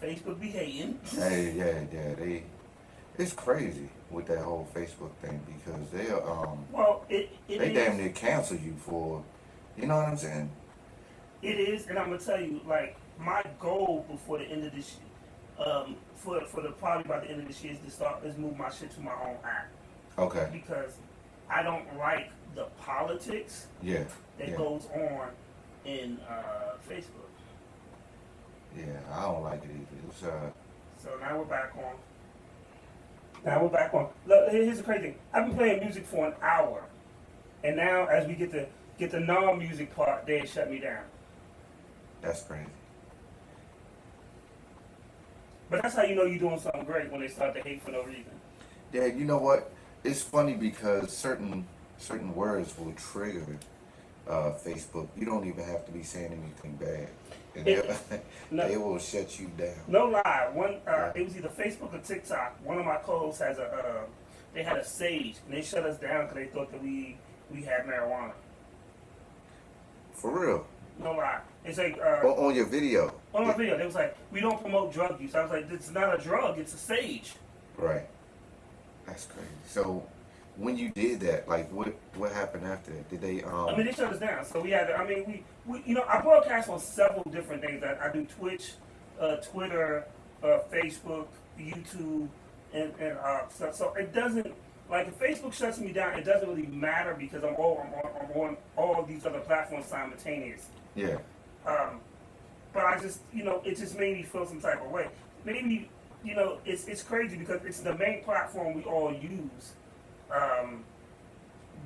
Facebook be hating. Hey, yeah. It's crazy with that whole Facebook thing because Well, it they damn is. near cancel you for, you know what I'm saying? It is, and I'm gonna tell you, like my goal before the end of this year, for the probably by the end of this year is move my shit to my own app Okay. because I don't like the politics Yeah. that Yeah. goes on in Facebook. Yeah. I don't like it either. It's So now we're back on. Now we're back on. Look, here's the crazy thing. I've been playing music for an hour, and now as we get the non-music part, they shut me down. that's crazy. But that's how you know you're doing something great when they start to hate for no reason. Yeah. You know what? It's funny because certain words will trigger Facebook. You don't even have to be saying anything bad, and No, they will shut you down. no lie. Yeah. It was either Facebook or TikTok. One of my co-hosts has they had a sage, and they shut us down because they thought that we had marijuana. For real. No lie. It's like On your video. on my video, they was like, we don't promote drug use. I was like, it's not a drug, it's a sage. Right. That's crazy. So when you did that, like what happened after that? Did they I mean, they shut us down. So we had to, I mean, we you know, I broadcast on several different things. I do Twitch, Twitter, Facebook, YouTube, and stuff. So it doesn't, like if Facebook shuts me down, it doesn't really matter because I'm on all of these other platforms simultaneously. Yeah. But I just, you know, it just made me feel some type of way. Maybe, you know, it's crazy because it's the main platform we all use.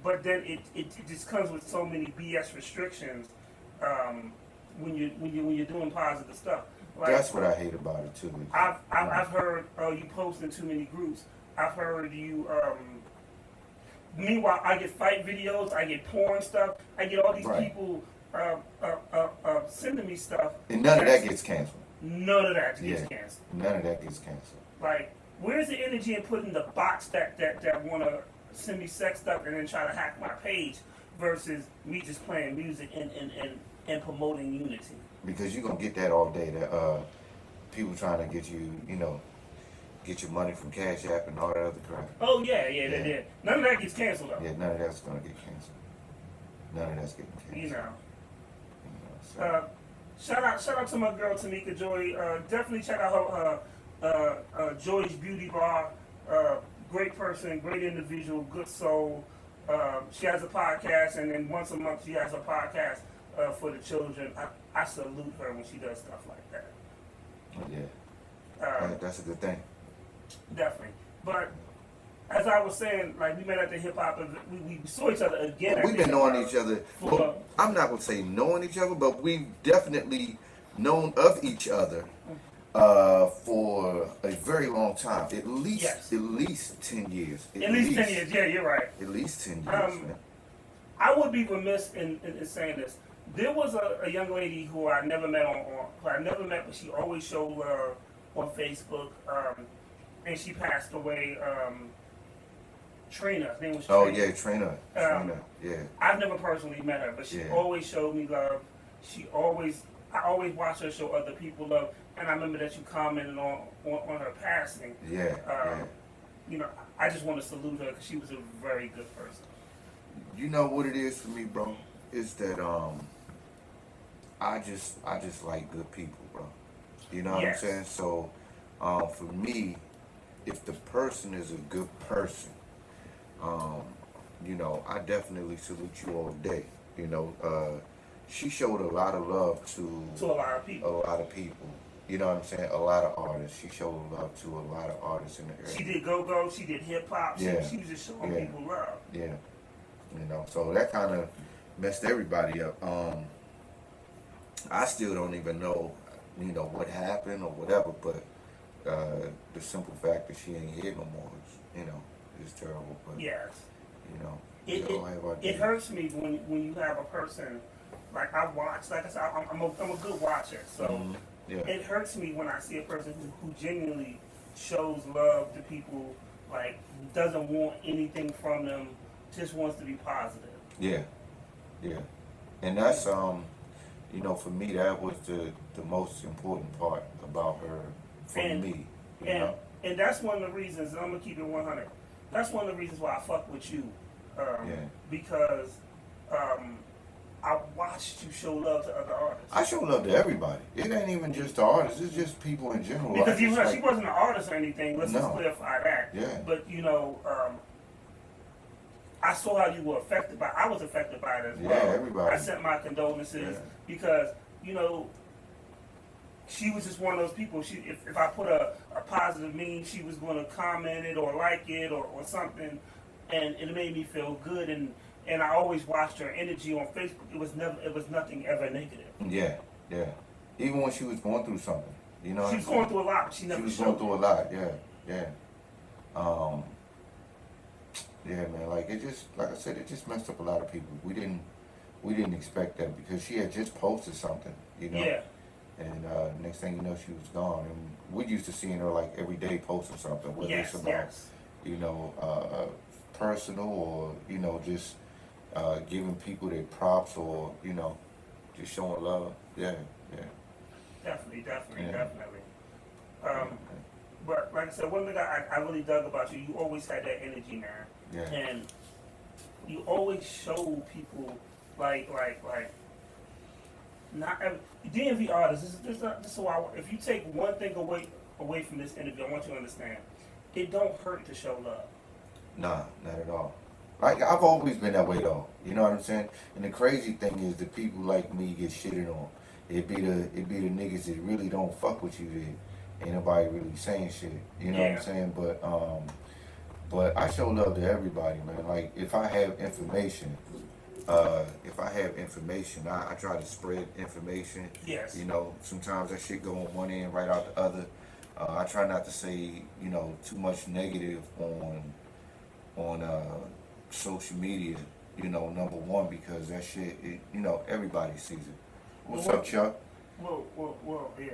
But then it just comes with so many BS restrictions when you're doing positive stuff. Like, That's what I hate about it too. I've heard you post in too many groups. I've heard you. Meanwhile, I get fight videos. I get porn stuff. I get all these Right. people sending me stuff. And none of that gets canceled. None of that gets Yeah. canceled. None of that gets canceled. Like, where's the energy in putting the bots that want to send me sex stuff and then try to hack my page versus me just playing music and promoting unity? Because you're gonna get that all day. That people trying to get you, get your money from Cash App and all that other crap. Oh yeah. Yeah. None of that gets canceled though. Yeah, none of that's gonna get canceled. None of that's getting canceled. You know. So, Shout out to my girl Tamika Joy. Definitely check out her Joy's Beauty Bar. Great person, great individual, good soul. She has a podcast, and then once a month she has a podcast for the children. I salute her when she does stuff like that. yeah, that's a good thing. Definitely. But as I was saying, like we met at the hip hop, we saw each other again. We've been knowing each other. Well, I'm not gonna say knowing each other, but we've definitely known of each other for a very long time. At least, Yes. at least 10 years. At least 10 years. Yeah, you're right. At least 10 years, man. I would be remiss in saying this. There was a young lady who I never met but she always showed love on Facebook, and she passed away. Trina, her name was Trina. Oh yeah, Trina. Yeah. I've never personally met her, but she Yeah. always showed me love. I always watch her show other people love, and I remember that you commented on her passing. Yeah. You know, I just want to salute her because she was a very good person. You know what it is for me, bro? Is that I just like good people, bro. You know what Yes. I'm saying? So for me, if the person is a good person, I definitely salute you all day. She showed a lot of love to To a lot of people. a lot of people. You know what I'm saying? A lot of artists. She showed love to a lot of artists in the area. She did go-go, she did hip-hop, Yeah. she was just showing Yeah. people love. Yeah. So that kind of messed everybody up. I still don't even know, what happened or whatever, but the simple fact that she ain't here no more is terrible. But, Yes. It It hurts me when you have a person, like I watch, like I said, I'm a good watcher, so Yeah. it hurts me when I see a person who genuinely shows love to people, like doesn't want anything from them, just wants to be positive. Yeah. And that's for me that was the most important part about her for And- me. You And know? and that's one of the reasons, and I'm gonna keep it 100. That's one of the reasons why I fuck with you, Yeah. because I watched you show love to other artists. I show love to everybody. It ain't even just the artists. It's just people in general. I Because even just though she like- wasn't an artist or anything, let's just No. clarify that. Yeah. But you know, I saw how you were affected by. I was affected by it as Yeah, well. everybody. I sent my condolences Yeah. because you know. She was just one of those people. If I put a positive meme, she was going to comment it or like it or something, and it made me feel good. And I always watched her energy on Facebook. It was nothing ever negative. Yeah, yeah. Even when she was going through something, you know. She was going through a lot. But she never She was showed going through a lot. Yeah, yeah. Yeah, man. Like it just, like I said, it just messed up a lot of people. We didn't expect that because she had just posted something, you know. Yeah. And next thing you know, she was gone. And we used to seeing her like every day posting something, whether Yes. it's about, Yes. you know, personal or, you know, just giving people their props or, you know, just showing love. Yeah, yeah. Definitely. Yeah. Definitely. But like I said, one thing I really dug about you, you always had that energy, man. Yeah. And you always show people like not every, DMV artists. This is why if you take one thing away from this interview, I want you to understand, it don't hurt to show love. Nah, not at all. Like I've always been that way though. You know what I'm saying? And the crazy thing is the people like me get shitted on. It be the niggas that really don't fuck with you that ain't nobody really saying shit. You know what Yeah. I'm saying? But I show love to everybody, man. Like if I have information, I try to spread information. Yes. You know, sometimes that shit go on one end right out the other. I try not to say, you know, too much negative on social media, you know, number one, because that shit, you know, everybody sees it. What's up, Chuck? Well, yeah.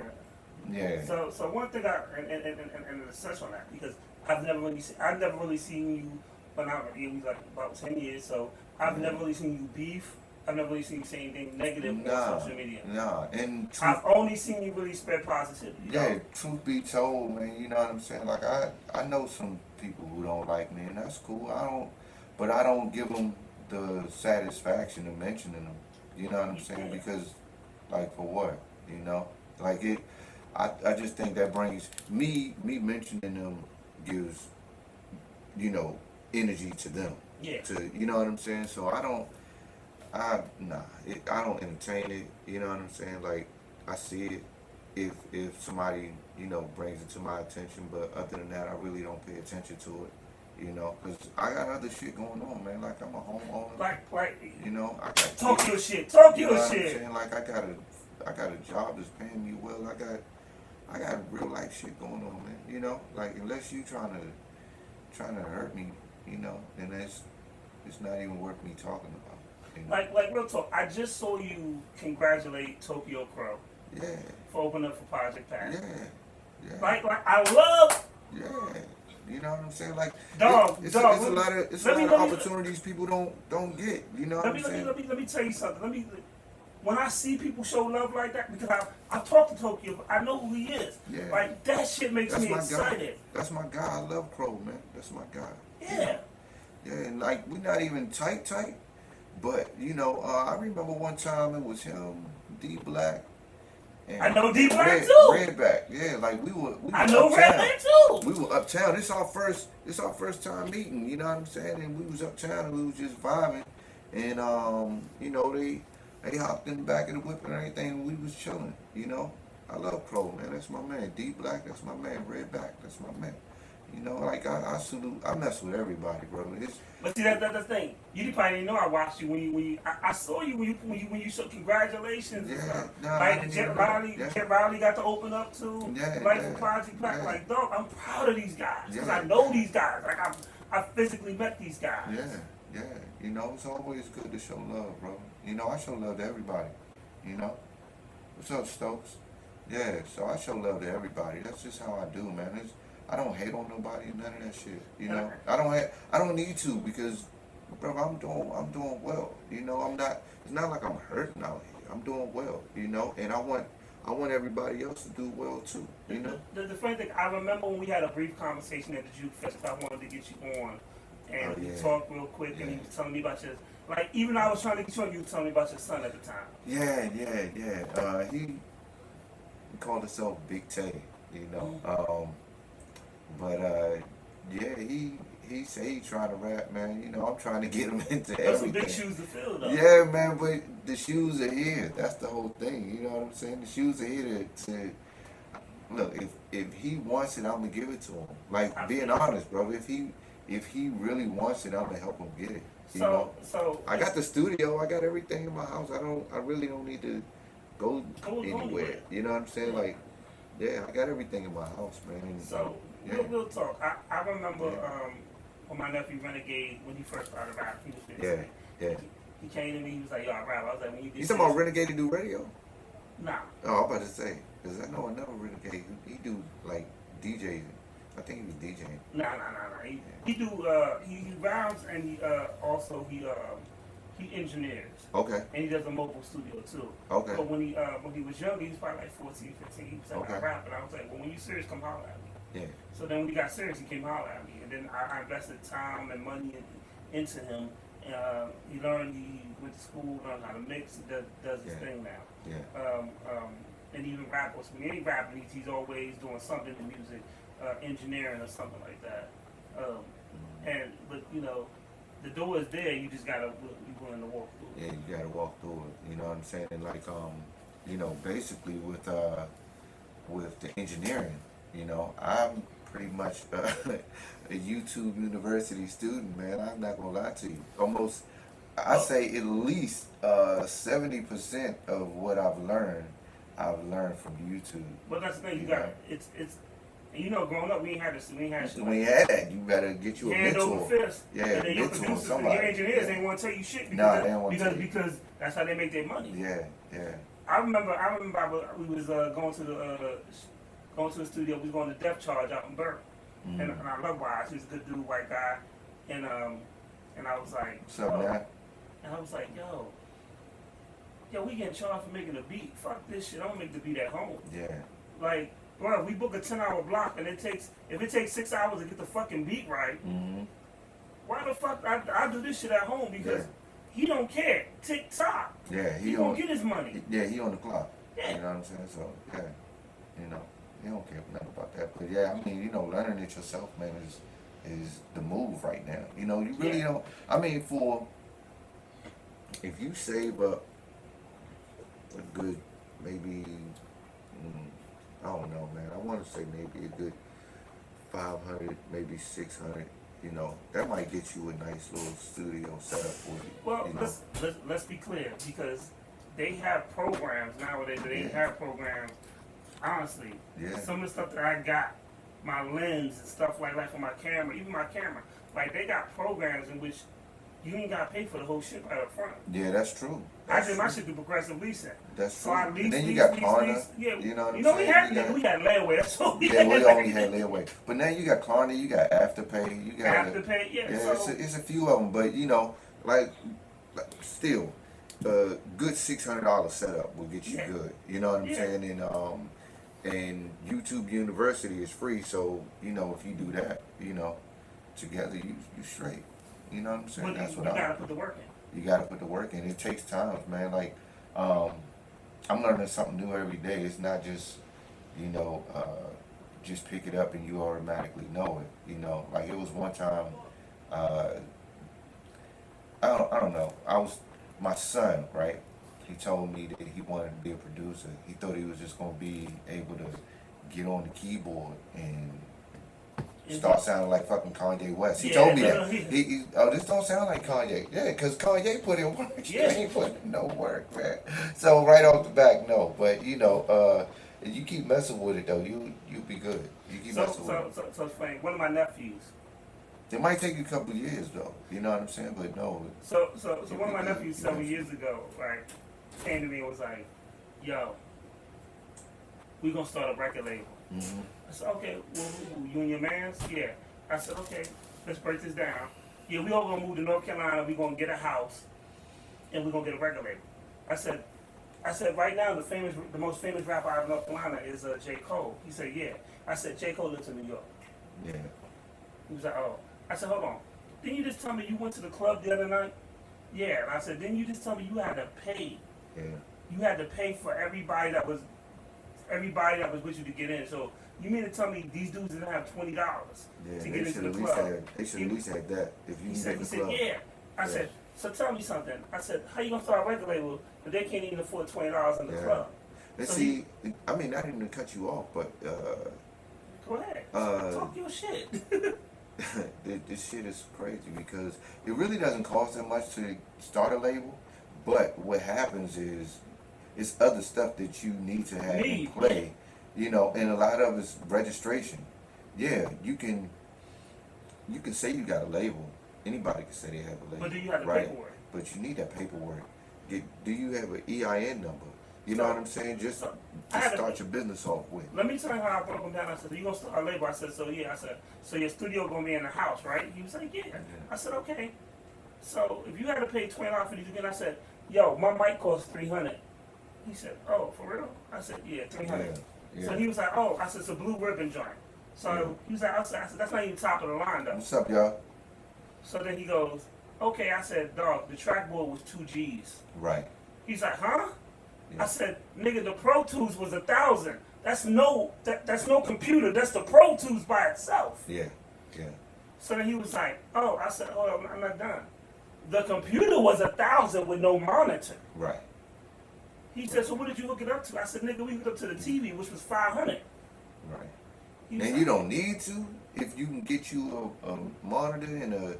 Yeah. So one thing and to touch on that because I've never really seen you, but now it was like about 10 years. So I've never really seen you beef. I've never really seen you say anything negative on social media. Nah, and I've only seen you really spread positivity. You yeah, know? truth be told, man, you know what I'm saying? Like I know some people who don't like me, and that's cool. I don't give them the satisfaction of mentioning them. You know what I'm saying? Because, like, for what? You know, like I just think that brings me mentioning them gives, you know, energy to them. Yeah. You know what I'm saying? So I don't entertain it. You know what I'm saying? Like I see it if somebody, you know, brings it to my attention, but other than that, I really don't pay attention to it. You know, because I got other shit going on, man. Like I'm a homeowner. Like You know, I got talk kids. your shit. Talk You your know what I'm shit. saying? Like I got a job that's paying me well. I got real life shit going on, man. You know, like unless you trying to hurt me, you know, then it's not even worth me talking about. You know? Like real talk. I just saw you congratulate Tokyo Crow Yeah, for opening up for Project Pat. yeah. Like I love. Yeah, you know what I'm saying? Like, Dog, it's dog, a lot of opportunities people don't get. You know what I'm saying? Let me tell you something. When I see people show love like that, because I talked to Tokyo, I know who he is. Yeah. Like that shit makes That's me my excited. guy. That's my guy. I love Crow, man. That's my guy. Yeah. Yeah, and like we're not even tight, but you know, I remember one time it was him, D Black. And I know D Black Red, too. Redback, yeah, like we were I know uptown. Redback too. We were uptown. This our first time meeting. You know what I'm saying? And we was uptown and we was just vibing. And you know, they hopped in the back of the whip and everything. And we was chilling. You know, I love Crow, man. That's my man. D Black, that's my man. Redback, that's my man. You know, like I salute. I mess with everybody, bro. But see, that's the thing. You probably didn't know I watched you when you I saw you when you said congratulations. and Yeah, stuff. nah, I like didn't Jet even know. Riley, Yeah. Jet Riley got to open up too. Yeah, Like yeah, for Project Black, yeah. like dog, I'm proud of these guys because Yeah. I know these guys. Like I physically met these guys. Yeah. You know, it's always good to show love, bro. You know, I show love to everybody. You know, what's up, Stokes? Yeah, so I show love to everybody. That's just how I do, man. I don't hate on nobody and none of that shit. You know, I don't need to because, bro, I'm doing well. You know, I'm not. It's not like I'm hurting out here. I'm doing well. You know, and I want I want everybody else to do well too. You know. The funny thing, I remember when we had a brief conversation at the Juke Fest. I wanted to get you on, and Oh, we yeah. talked real quick, and he was telling me about your, like, even I was trying to get you on, you were telling me about your son at the time. Yeah. He called himself Big Tay. You know. But yeah, he say he trying to rap, man. You know, I'm trying to get him into Those some everything. big shoes to fill, though. Yeah, man, but the shoes are here. That's the whole thing. You know what I'm saying? The shoes are here to look. If he wants it, I'm gonna give it to him. Like being honest, bro. If he really wants it, I'm gonna help him get it. You know? So I got the studio. I got everything in my house. I really don't need to go anywhere. anywhere. You know what I'm saying? Like, yeah, I got everything in my house, man. So yeah. we'll talk. I remember when my nephew Renegade, when he first started rapping, he was Yeah. He came to me. He was like, "Yo, I rap." I was like, "When you You talking about Renegade to do radio? Nah. Oh, I'm about to say, because I know another Renegade. He do like DJing. I think he was DJing. Nah. He raps and he also he engineers. Okay. And he does a mobile studio too. Okay. But when he was younger, he was probably like 14, 15. He was like, Okay. "I rap," and I was like, "Well, when you serious, come holler at me." Yeah. So then when he got serious, he came holler at me, and then I invested time and money into him. He learned. He went to school, learned how to mix. He does his Yeah. thing now. Yeah. And even rappers, when he ain't rapping, he's always doing something in music, engineering or something like that. But you know, the door is there. You just gotta be willing to walk through. Yeah, you gotta walk through it. You know what I'm saying? And like, you know, basically with the engineering, you know, I'm pretty much a YouTube University student, man. I'm not gonna lie to you. Almost, I say at least 70% of what I've learned from YouTube. But that's the thing. You got it's. And you know, growing up, we ain't had this. We ain't had shit. When you had that, you better get you a hand mentor. over fist. Yeah, and then your mentor producers and somebody. your engineers Yeah. ain't want to tell you shit Nah, because they don't wanna tell you. because that's how they make their money. Yeah. I remember we was going to the studio. We was going to Def Charge out in Burke, and I love Wise. He's a good dude, white guy, and I was like, What's up, man? And I was like, yo, we getting charged for making a beat. Fuck this shit. I'm gonna make the beat at home. Yeah. Like, bro, we book a 10-hour block, and if it takes 6 hours to get the fucking beat right, why the fuck I do this shit at home? Because he don't care. TikTok. Yeah, He gonna get his money. Yeah, he on the clock. Yeah. You know what I'm saying? So, yeah. You know, he don't care nothing about that. But yeah, I mean, you know, learning it yourself, man, is the move right now. You know, you really don't. I mean, if you save up a good, maybe, I don't know, man. I want to say maybe a good 500, maybe 600. You know, that might get you a nice little studio set up for you. Well, you know? let's be clear, because they have programs nowadays. They have programs. Honestly, some of the stuff that I got, my lens and stuff like that for my camera, even my camera, like they got programs in which you ain't got to pay for the whole shit right up front. Yeah, that's true. I did my shit through Progressive Leasing. That's So true. I lease, and then you lease, got lease, Klarna. lease. Yeah, You know what I'm we saying? we had layaway. That's all we Yeah, had. we only had layaway. But now you got Klarna, you got Afterpay, you got Afterpay, yeah. Yeah, So, it's a few of them, but you know, like still, a good $600 setup will get you good. You know what I'm saying? And YouTube University is free, so you know if you do that, you know, together you straight. You know what I'm saying? but That's you what gotta put the work in. You gotta put the work in. It takes time, man. Like, I'm learning something new every day. It's not just, you know, just pick it up and you automatically know it. You know, like it was one time, I don't know. My son, right? He told me that he wanted to be a producer. He thought he was just gonna be able to get on the keyboard and start sounding like fucking Kanye West. He told me that. This don't sound like Kanye. Yeah, because Kanye put in work. He ain't put in no work, man. So right off the back, no. But you know, if you keep messing with it though, you'll be good. You keep messing with it. So it's funny. One of my nephews. It might take you a couple of years though. You know what I'm saying? But no. So one of my nephews several years ago, right, came to me and was like, "Yo, we gonna start a record label." Mm-hmm. I said, "Okay, well, you and your mans?" Yeah. I said, "Okay, let's break this down. Yeah, we all gonna move to North Carolina. We gonna get a house, and we gonna get a record label." I said, I said, right now, the most famous rapper out of North Carolina is J. Cole. He said, yeah. I said, J. Cole lives in New York. Yeah. He was like, oh. I said, hold on. Didn't you just tell me you went to the club the other night? Yeah. And I said, didn't you just tell me you had to pay? Yeah. You had to pay for everybody that was with you to get in. So you mean to tell me these dudes didn't have $20 Yeah, to they get into should the at least club? have. They should at least have that. If you He can said, get the club. yeah. I Yeah. said, so tell me something. I said, how you gonna start a record label if they can't even afford $20 in the Yeah. club? And So see, I mean, not even to cut you off, but Go ahead. Talk your shit. this shit is crazy because it really doesn't cost that much to start a label. But what happens is, it's other stuff that you need to have in play, you know, and a lot of it's registration. Yeah, you can say you got a label. Anybody can say they have a label. But do you have the right? paperwork? But you need that paperwork. Do you have an EIN number? You know what I'm saying? Just start your business off with. Let me tell you how I broke him down. I said, you gonna start a label? I said, so yeah. I said, so your studio gonna be in the house, right? He was like, yeah. I said, okay. So if you had to pay $20 for these again, I said, yo, my mic costs $300. He said, oh, for real? I said, yeah, $300. Yeah. So he was like, oh, I said, it's a blue ribbon joint. So he was like, I said, that's not even top of the line though. What's up, y'all? So then he goes, okay. I said, dog, the trackboard was 2 G's. Right. He's like, huh? Yeah. I said, nigga, the Pro Tools was 1,000. That's no computer. That's the Pro Tools by itself. Yeah. Yeah. So then he was like, oh. I said, oh, I'm not done. The computer was 1,000 with no monitor. Right. He said, so what did you hook it up to? I said, nigga, we hooked up to the TV, which was 500. Right. He was And like, you don't need to if you can get you a monitor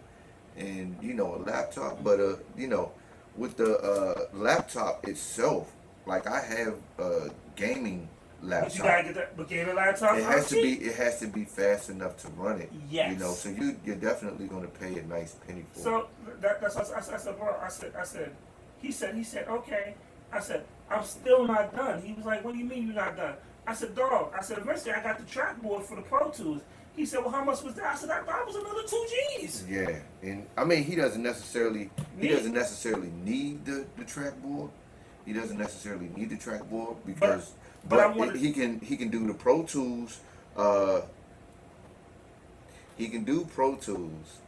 and you know, a laptop, but you know, with the laptop itself, like I have a gaming laptop. But you gotta get that. But gaming laptop. It has to be fast enough to run it. Yes. You know, so you're definitely gonna pay a nice penny for it. So that's what I said, bro. I said. He said, okay. I said, I'm still not done. He was like, what do you mean you're not done? I said, dog. I said, eventually I got the trackboard for the Pro Tools. He said, well, how much was that? I said, that was another 2 G's. Yeah, and I mean, he doesn't necessarily need the trackboard. He doesn't necessarily need the trackboard because he can do the Pro Tools. He can do Pro Tools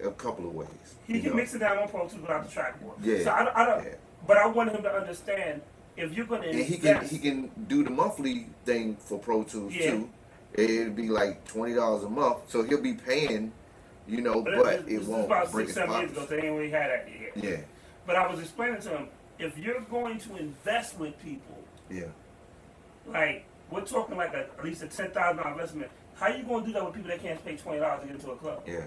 a couple of ways. He can mix it down on Pro Tools without the trackboard. Yeah. So I don't. Yeah. But I want him to understand if you're going to invest. He can do the monthly thing for Pro Tools too. It'd be like $20 a month, so he'll be paying, you know, but it won't about break 6, his 7 years ago, pockets. so they ain't really had that yet. Yeah, But I was explaining to him, if you're going to invest with people, yeah, like we're talking like at least a $10,000 investment. How you going to do that with people that can't pay $20 to get into a club? yeah.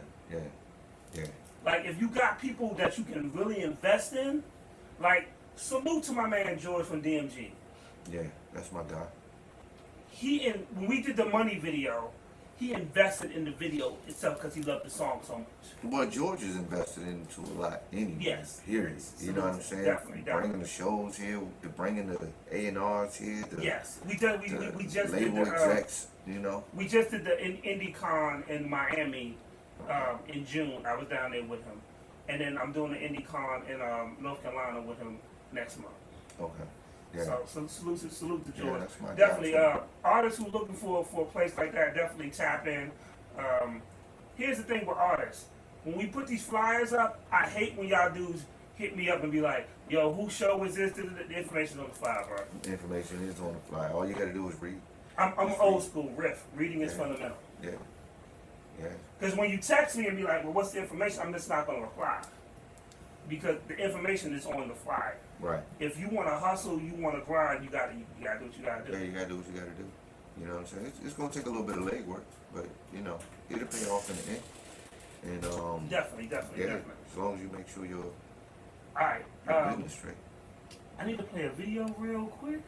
Like if you got people that you can really invest in, like salute to my man George from DMG. Yeah, that's my guy. When we did the Money video, he invested in the video itself because he loved the song so much. Well, George is invested into a lot anyway. Yes. Period. You know what I'm saying? Definitely. Bringing the shows here, bringing the A&Rs here, Yes, we just did label the, execs, you know. we just did the IndieCon in Miami in June. I was down there with him, and then I'm doing the IndieCon in North Carolina with him next month. Okay. Yeah. So salute to George. Yeah, that's my Definitely, guy, artists who looking for a place like that, definitely tap in. Here's the thing with artists: when we put these flyers up, I hate when y'all dudes hit me up and be like, "Yo, whose show is this?" The information's on the flyer, bro. The information is on the fly. All you gotta do is read. I'm old school. Riff. Reading is fundamental. Yeah. Yeah. Because when you text me and be like, "Well, what's the information?" I'm just not gonna reply because the information is on the flyer. Right. If you want to hustle, you want to grind, you gotta do what you gotta do. Yeah, you gotta do what you gotta do. You know what I'm saying? It's gonna take a little bit of legwork, but you know, it'll pay off in the end. And Definitely. as long as you make sure your Alright, business straight. I need to play a video real quick,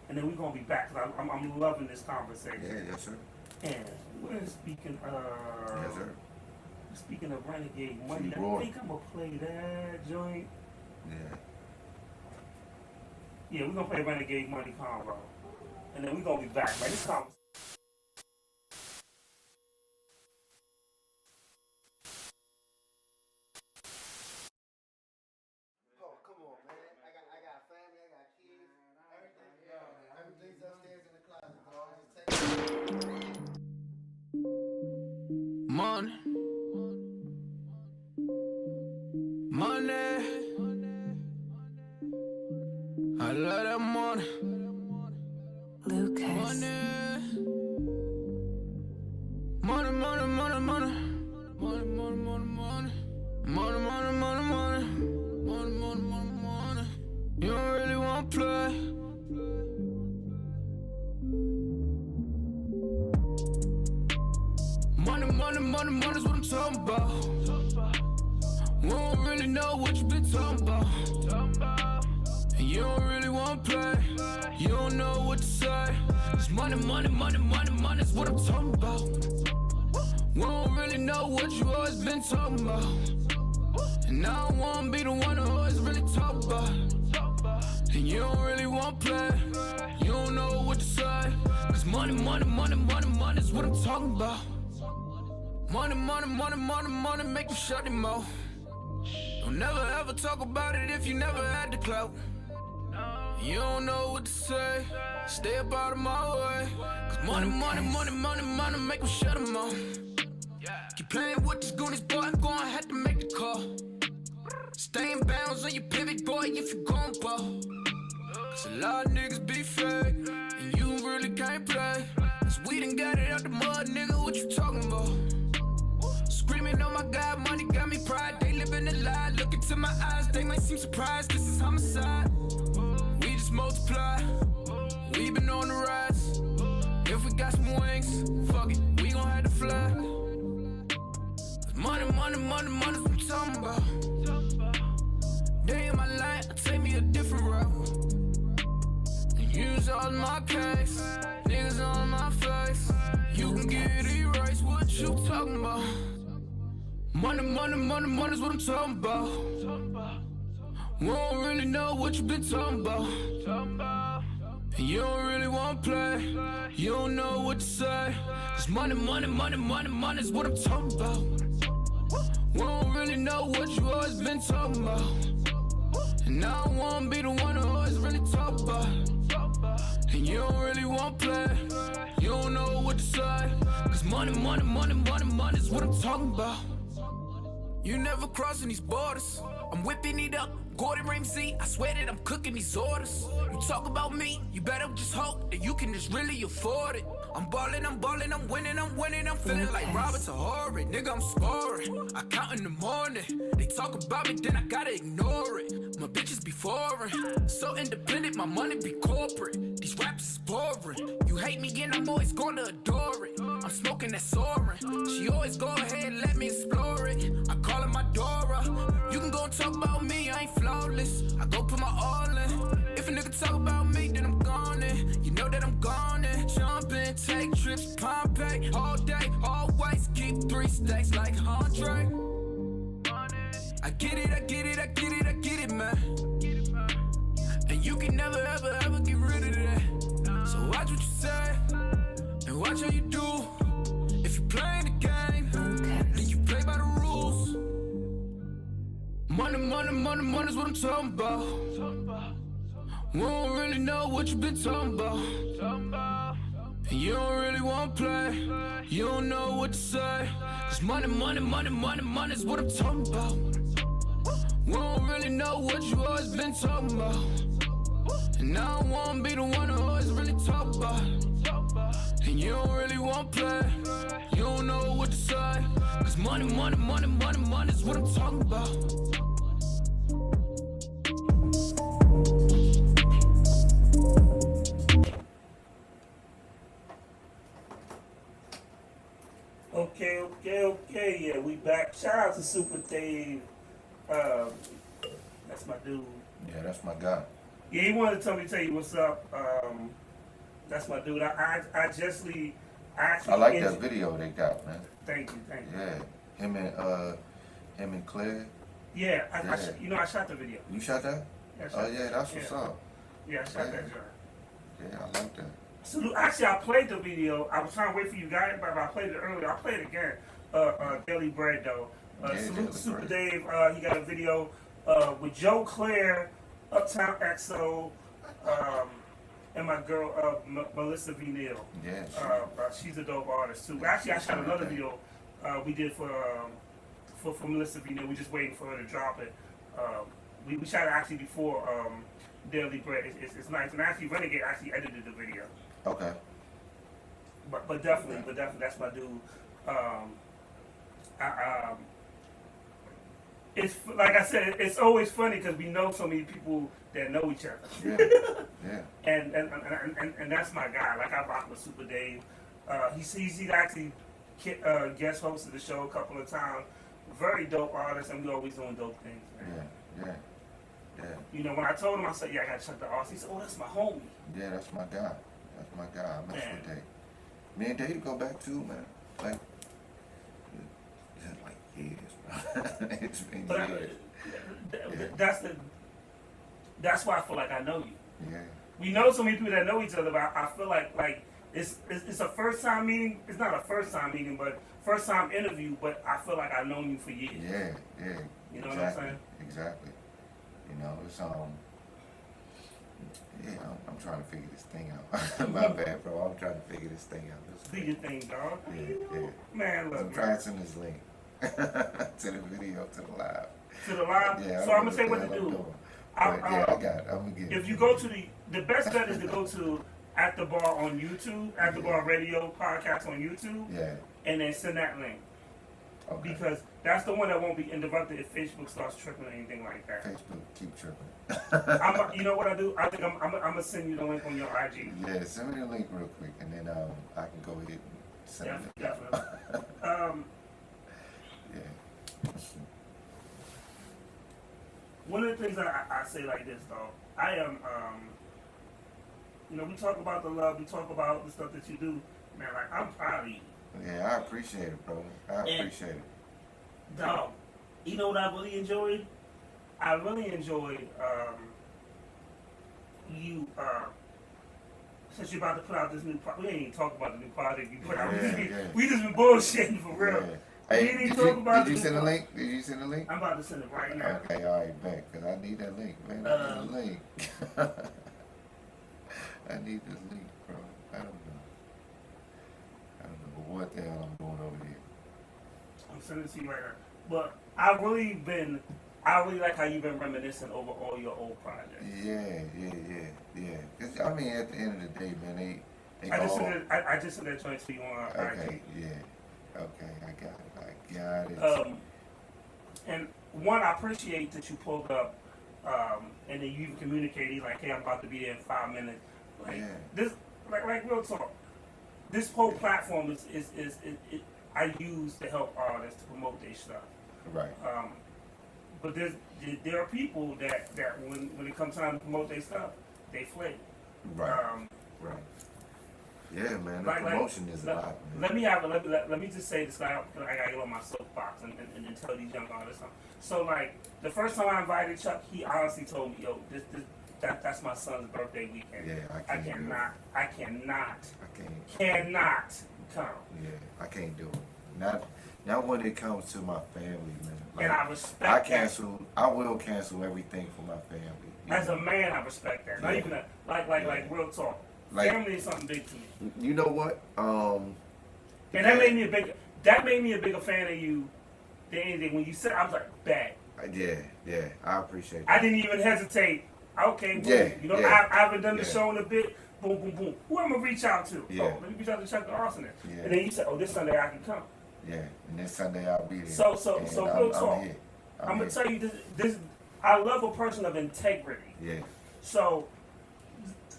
and then we're gonna be back. Cause I'm loving this conversation. Yeah, yes sir. And we're speaking Yes sir. speaking of Renegade Money, Keep I rolling. think I'm gonna play that joint. Yeah. Yeah, we're gonna play Renegade Money combo, and then we're gonna be back. Like this conversation. Oh, come on, man. I got family, I got kids. Money. Money. I love that money. Lucas. Money. Money, money, money, money. Money, money, money, money. Money, money, money, money. Money, money, money, money. You don't really wanna play. Money, money, money, money's what I'm talking about. We don't really know what you been talking about. And you don't really wanna play. You don't know what to say. It's money, money, money, money, money's what I'm talking about. We don't really know what you always been talking about. And I don't wanna be the one who always really talk about. And you don't really wanna play. You don't know what to say. Cause money, money, money, money, money's what I'm talking about. Money, money, money, money, money, make you shut him mouth. Don't never ever talk about it if you never had the clout. You don't know what to say, stay up out of my way. Cause money, money, money, money, money, make him shut him mouth. Keep playing with this Goonies, boy, I'm gonna have to make the call. Stay in bounds on your pivot, boy, if you gon' ball. Cause a lot of niggas be fake, and you really can't play. Cause we done got it out the mud, nigga, what you talking about? Screaming, oh my God, money got me pride. They living a lie, look into my eyes, they might seem surprised. This is homicide. We just multiply. We been on the rise. If we got some wings, fuck it, we gon' have to fly. Money, money, money, money's what I'm talking about. Day in my life, take me a different route. And use all my case, niggas on my face. You can get erased, what you talking about? Money, money, money, money's what I'm talking about. We don't really know what you been talking about. And you don't really wanna play. You don't know what to say. Cause money, money, money, money, money's what I'm talking about. We don't really know what you always been talking about. And I don't wanna be the one who always really talk about. And you don't really wanna play. You don't know what to say. Cause money, money, money, money, money's what I'm talking about. You never crossing these borders. I'm whipping it up, Gordon Ramsay. I swear that I'm cooking these orders. You talk about me, you better just hope that you can just really afford it. I'm ballin', I'm ballin', I'm winning, I'm winning. I'm feeling like Robert Tahori. Nigga, I'm scoring. I count in the morning. They talk about me, then I gotta ignore it. My bitches be foreign. So independent, my money be corporate. These raps is boring. You hate me and I'm always gonna adore it. I'm smoking that soaring. She always go ahead and let me explore it. I call her my Dora. You can go and talk about me, I ain't flawless. I go put my all in. If a nigga talk about me, then I'm gone in. You know that I'm gone in. Jump in, take trips, Pompeii. All day, always keep 3 stacks like Andre. I get it, I get it, I get it, I get it, man. And you can never, ever, ever get rid of that. So watch what you say, and watch how you do. If you playing the game, then you play by the rules. Money, money, money, money's what I'm talking about. We don't really know what you been talking about. And you don't really wanna play. You don't know what to say. Cause money, money, money, money, money's what I'm talking about. We don't really know what you always been talking about. And I don't wanna be the one who always really talk about. And you don't really wanna play. You don't know what to say. Cause money, money, money, money, money's what I'm talking about. Okay, yeah, we back. Shout out to Super Dave. That's my dude. Yeah, that's my guy. Yeah, he wanted to tell you what's up. That's my dude. I actually I like that video they got, man. Thank you. Yeah, him and Claire. Yeah, I shot the video. You shot that? Yeah, Oh yeah, that's what's up. Yeah, I shot that joint. Yeah, I like that. So actually, I played the video. I was trying to wait for you guys, but I played it earlier. I played it again. Daily Bread though. Salute to Super Dave. He got a video with Joe Claire, Uptown XO, and my girl Melissa V. Neal. Yeah. She's a dope artist too. Actually, I shot another video we did for Melissa Vino. We just waiting for her to drop it. We shot it actually before Daily Bread. It's nice, and actually Renegade actually edited the video. Okay. But definitely, that's my dude. It's like I said, it's always funny because we know so many people that know each other. Yeah. And that's my guy. Like I rock with Super Dave. He's actually guest hosted the show a couple of times. Very dope artist, and we always doing dope things. Man. Yeah. You know, when I told him, I said, "Yeah, I got to check the artist." He said, "Oh, that's my homie." Yeah, that's my guy. I mess with Dave. Me and Dave go back too, man. Like years, bro. It's been But years. that's why I feel like I know you. Yeah. We know so many people that know each other, but I feel like it's a first time meeting. It's not a first time meeting, but first time interview. But I feel like I've known you for years. Yeah. You know what I'm saying? Exactly. You know, it's I'm trying to figure this thing out. My bad, bro. I'm trying to figure this thing out. Do your thing, dog. Yeah. Man, look. I'm trying to send this link to the video, to the live. To the live. Yeah. So I'm gonna say what to do. I got it. I'm gonna get it. If you go to the best bet is to go to At the Bar on YouTube, At the Bar Radio podcast on YouTube, Yeah. and then send that link. Okay. Because that's the one that won't be interrupted if Facebook starts tripping or anything like that. Facebook keep tripping. You know what I do? I think I'm gonna send you the link on your IG. Yeah, send me the link real quick, and then I can go ahead and send it. Definitely. Yeah. One of the things I say like this though, I am, you know, we talk about the love, we talk about the stuff that you do, man. Like I'm proud of you. Yeah, I appreciate it, bro. I appreciate it. Dog, you know what I really enjoyed? I really enjoyed you. Since you're about to put out this new project, we ain't even talk about the new project you put out. We just been bullshitting for real. Yeah. Hey, did you send the link? Did you send the link? I'm about to send it right now. Okay, all right, back, because I need that link, man. I need the link. I need the link, bro. I don't know what the hell I'm doing over here. I'm sending it to you right now. But I really like how you've been reminiscing over all your old projects. Yeah. 'Cause, I mean, at the end of the day, man, they I all... just sent that joint to you on Okay, IG. yeah. Okay, I got it. And one, I appreciate that you pulled up, and then you even communicated like, "Hey, I'm about to be there in 5 minutes." Like Yeah. this, like real talk. This whole platform is I use to help artists to promote their stuff. Right. But there are people that when it comes time to promote their stuff, they flake. Right. Right. Yeah, man, the promotion is a lot, man. Let me just say this. I gotta get on my soapbox and tell these young artists something. So like the first time I invited Chuck, he honestly told me, "Yo, that's my son's birthday weekend. Yeah, I cannot come." Yeah, I can't do it. Not when it comes to my family, man. Like, And I respect I will cancel everything for my family. As a man, I respect that. Not even like real talk. Like, family is something big to me. You know what? And that made me a bigger fan of you than anything. When you said, I was like, "Bad." Yeah, I appreciate that. I didn't even hesitate. Okay, boom. Yeah, You know, yeah, I haven't done the yeah. show in a bit. Boom, boom, boom. Who am I gonna reach out to? Yeah. Oh, let me reach out to Chuck the Arsonist. Yeah. And then you said, "Oh, this Sunday I can come." Yeah, and this Sunday I'll be there. So And real talk. here. I'm gonna here. tell you this. I love a person of integrity. Yeah. So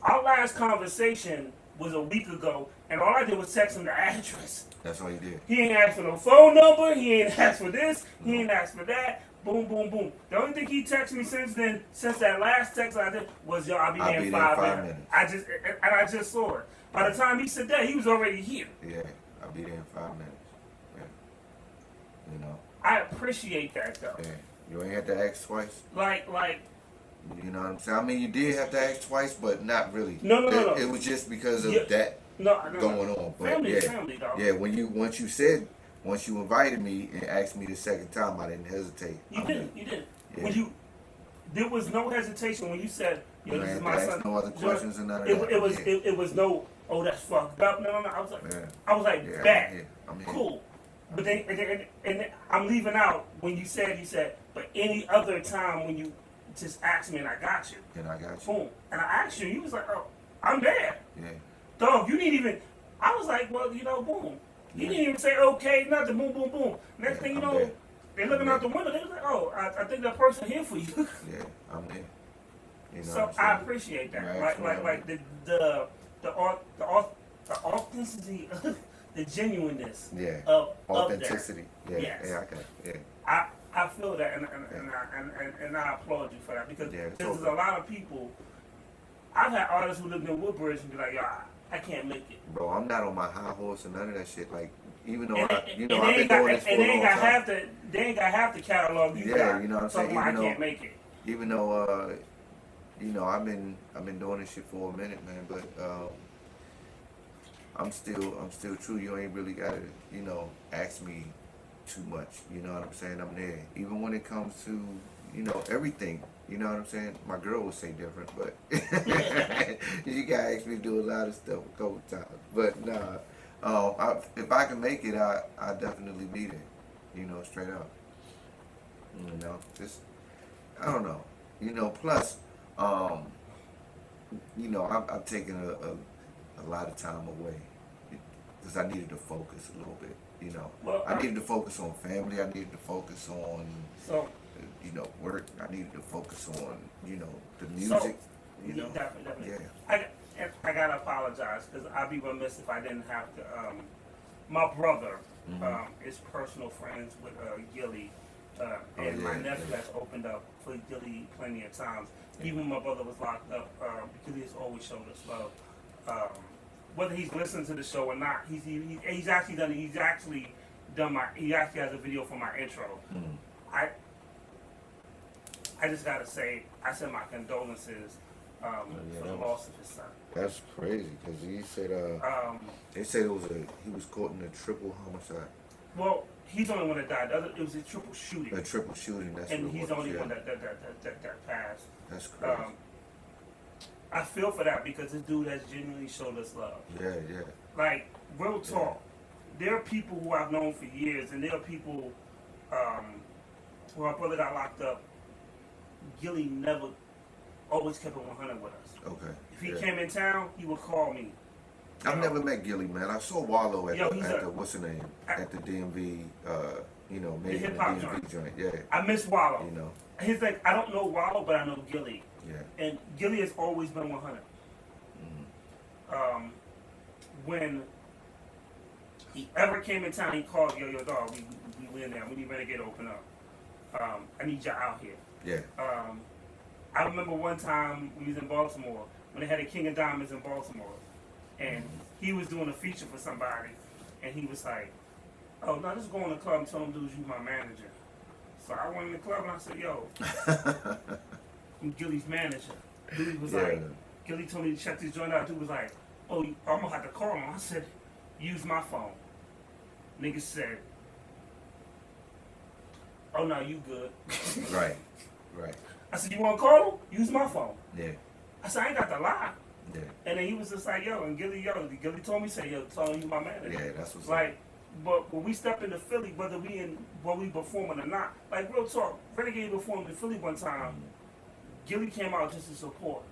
our last conversation was a week ago, and all I did was text him the address. That's what he did. He ain't asked for no phone number. He ain't asked for this. He ain't asked for that. Boom, boom, boom. The only thing he texted me since that last text I did was, "Yo, I'll be there in 5 minutes." I just saw it. By the time he said that, he was already here. Yeah, I'll be there in 5 minutes. Yeah. You know. I appreciate that though. Yeah. You ain't have to ask twice. Like. You know what I'm saying? I mean, you did have to ask twice, but not really. No. It was just because of Yeah. that No. going on. But Family, yeah, family, dog. yeah. Once you invited me and asked me the second time, I didn't hesitate. You didn't. Yeah. There was no hesitation when you said, "Yo, You this ain't is had my to ask son." no other questions or none of It that. was Yeah. it was no, "Oh, that's fucked up." No. I was like, Yeah. I was like, Yeah, "Bet, I'm here. cool." But and I'm leaving out when you said, but any other time when you just ask me and I got you. And I got you. Boom. And I asked you, you was like, oh, I'm there. Yeah. Dog, you didn't even, I was like, well, boom. You didn't even say okay, nothing, boom, boom, boom. Next thing you I'm know, there. they're looking out the window, they was like, oh, I think that person here for you. Yeah, I'm there. You know So what I'm I saying? appreciate that. Right, Like the authenticity, the genuineness Yeah. of Authenticity. Yeah. Yes. Yeah, I got it. Yeah. I feel that, and I applaud you for that because Yeah, there's totally. a lot of people. I've had artists who lived in Woodbridge and be like, "Yo, I can't make it." Bro, I'm not on my high horse and none of that shit. Like, even though And I've they been ain't got, doing this for and a they ain't long got time. they ain't got half the catalog you Yeah, got. you know what I'm Talking saying? about, Even I can't though- make it. Even though, I've been doing this shit for a minute, man. But I'm still true. You ain't really gotta, ask me too much. You know what I'm saying? I'm there. Even when it comes to, everything. You know what I'm saying? My girl would say different, but you gotta ask me to do a lot of stuff a couple times. But nah, if I can make it, I definitely be there. Straight up. Just I don't know. Plus, I've taken a lot of time away because I needed to focus a little bit. Well, I needed to focus on family. I needed to focus on So work. I needed to focus on the music. definitely. Yeah. I gotta apologize because I'd be remiss if I didn't have to. My brother is personal friends with Gilly, and my yeah, nephew yeah. has opened up for Gilly plenty of times. Even when my brother was locked up, Gilly has always showed us love. Whether he's listened to the show or not, he's actually done. He actually has a video for my intro. Mhm. I just gotta say, I send my condolences yeah, for the that loss of his son. That's crazy because he said they said he was caught in a triple homicide, Well, he's the only one that died. It was a triple shooting, a triple shooting. That's and what it he's was. the only Yeah. one that passed. That's crazy. I feel for that because this dude has genuinely showed us love. Yeah. Like, real talk. There are people who I've known for years, and there are people who our brother got locked up. Gilly never always kept it 100 with us. Okay. If he yeah. came in town, he would call me. I've never met Gilly, man. I saw Wallow at Yo, the he's what's the name? At the DMV, maybe the hip-hop DMV joint. Yeah. I miss Wallow. You know. He's like, I don't know Wallow, but I know Gilly. Yeah. And Gilly has always been 100. When he ever came in town, he called, yo, dog, we in there. We need Renegade to open up. I need y'all out here. Yeah. I remember one time we was in Baltimore when they had a King of Diamonds in Baltimore, and he was doing a feature for somebody, and he was like, "Oh no, just go in the club and tell them dudes you my manager." So I went in the club and I said, "Yo, I'm Gilly's manager." Dude was like, Gilly told me to check this joint out. Dude was like, "Oh, I'm gonna have to call him." I said, "Use my phone." Nigga said, "Oh no, you good." Right. I said, "You want to call him? Use my phone." Yeah. I said, "I ain't got the lie." Yeah. And then he was just like, "Yo," and Gilly told me, "Say, yo, tell you my manager." Yeah. That's what's Like, but when we step into Philly, whether we performing or not, like real talk, Renegade performed in Philly one time. Gilly came out just to support,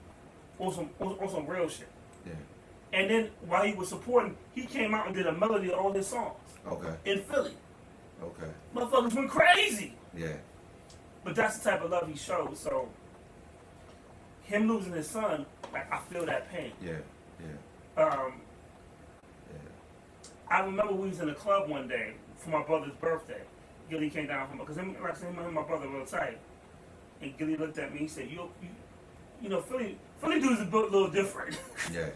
on some real shit. Yeah. And then while he was supporting, he came out and did a melody of all his songs Okay. in Philly. Okay. Motherfuckers went crazy. Yeah. But that's the type of love he showed. So him losing his son, like I feel that pain. Yeah. Yeah. I remember we was in a club one day for my brother's birthday. Gilly came down from because him and my brother real tight. And Gilly looked at me. He said, "You know, Philly dudes are built a little different." Yeah.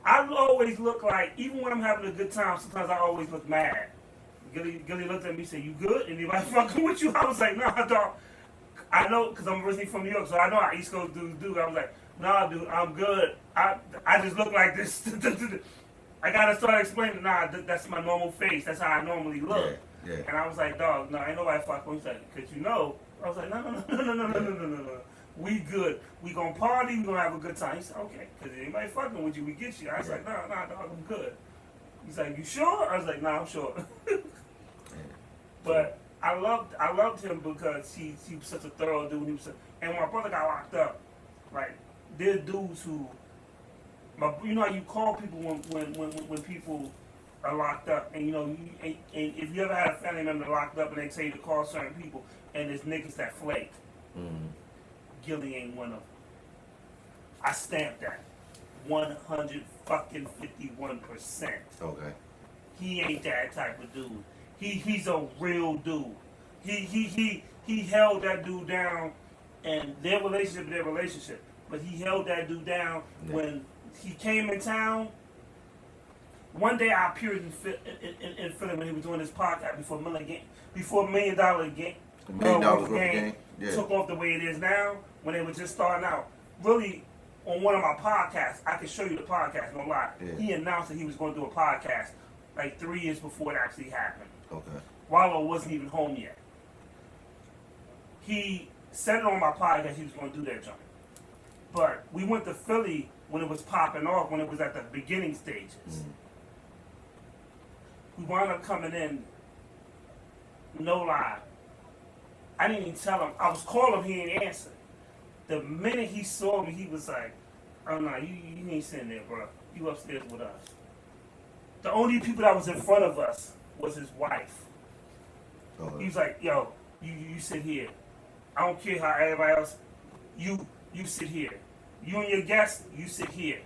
I always look like, even when I'm having a good time, sometimes I always look mad. Gilly looked at me and said, "You good? Anybody fucking with you?" I was like, "Nah, dog." I know, because I'm originally from New York, so I know how East Coast dudes do. I was like, "Nah, dude, I'm good. I just look like this." I gotta start explaining, "Nah, that's my normal face. That's how I normally look." Yeah. And I was like, "Dog, no, ain't nobody fucking with you." He's like, "Cause you know." I was like, No. We good. We gonna party. We gonna have a good time." He said, "Okay." Because anybody fucking with you, we get you. I was like, "Nah, dog, I'm good." He's like, "You sure?" I was like, "Nah, I'm sure." But I loved him because he was such a thorough dude. And when my brother got locked up, like there's dudes who, you know how you call people when people are locked up, and you know, and if you ever had a family member locked up and they tell you to call certain people, and there's niggas that flake, Gilly ain't one of them. I stamped that 151%. Okay. He ain't that type of dude. He's a real dude. He held that dude down, and their relationship. But he held that dude down when he came in town. One day I appeared in Philly when he was doing his podcast before $1 Million Game. $1 million worth of game. Yeah. Took off the way it is now when they were just starting out. Really, on one of my podcasts, I can show you the podcast, no lie. Yeah. He announced that he was going to do a podcast like 3 years before it actually happened. Okay. Wallow wasn't even home yet. He said it on my podcast he was going to do that joint. But we went to Philly when it was popping off, when it was at the beginning stages. We wound up coming in, no lie. I didn't even tell him. I was calling him, he didn't answer. The minute he saw me, he was like, oh no, you ain't sitting there, bro. You upstairs with us. The only people that was in front of us was his wife. Okay. He was like, yo, you sit here. I don't care how everybody else, you sit here. You and your guests, you sit here.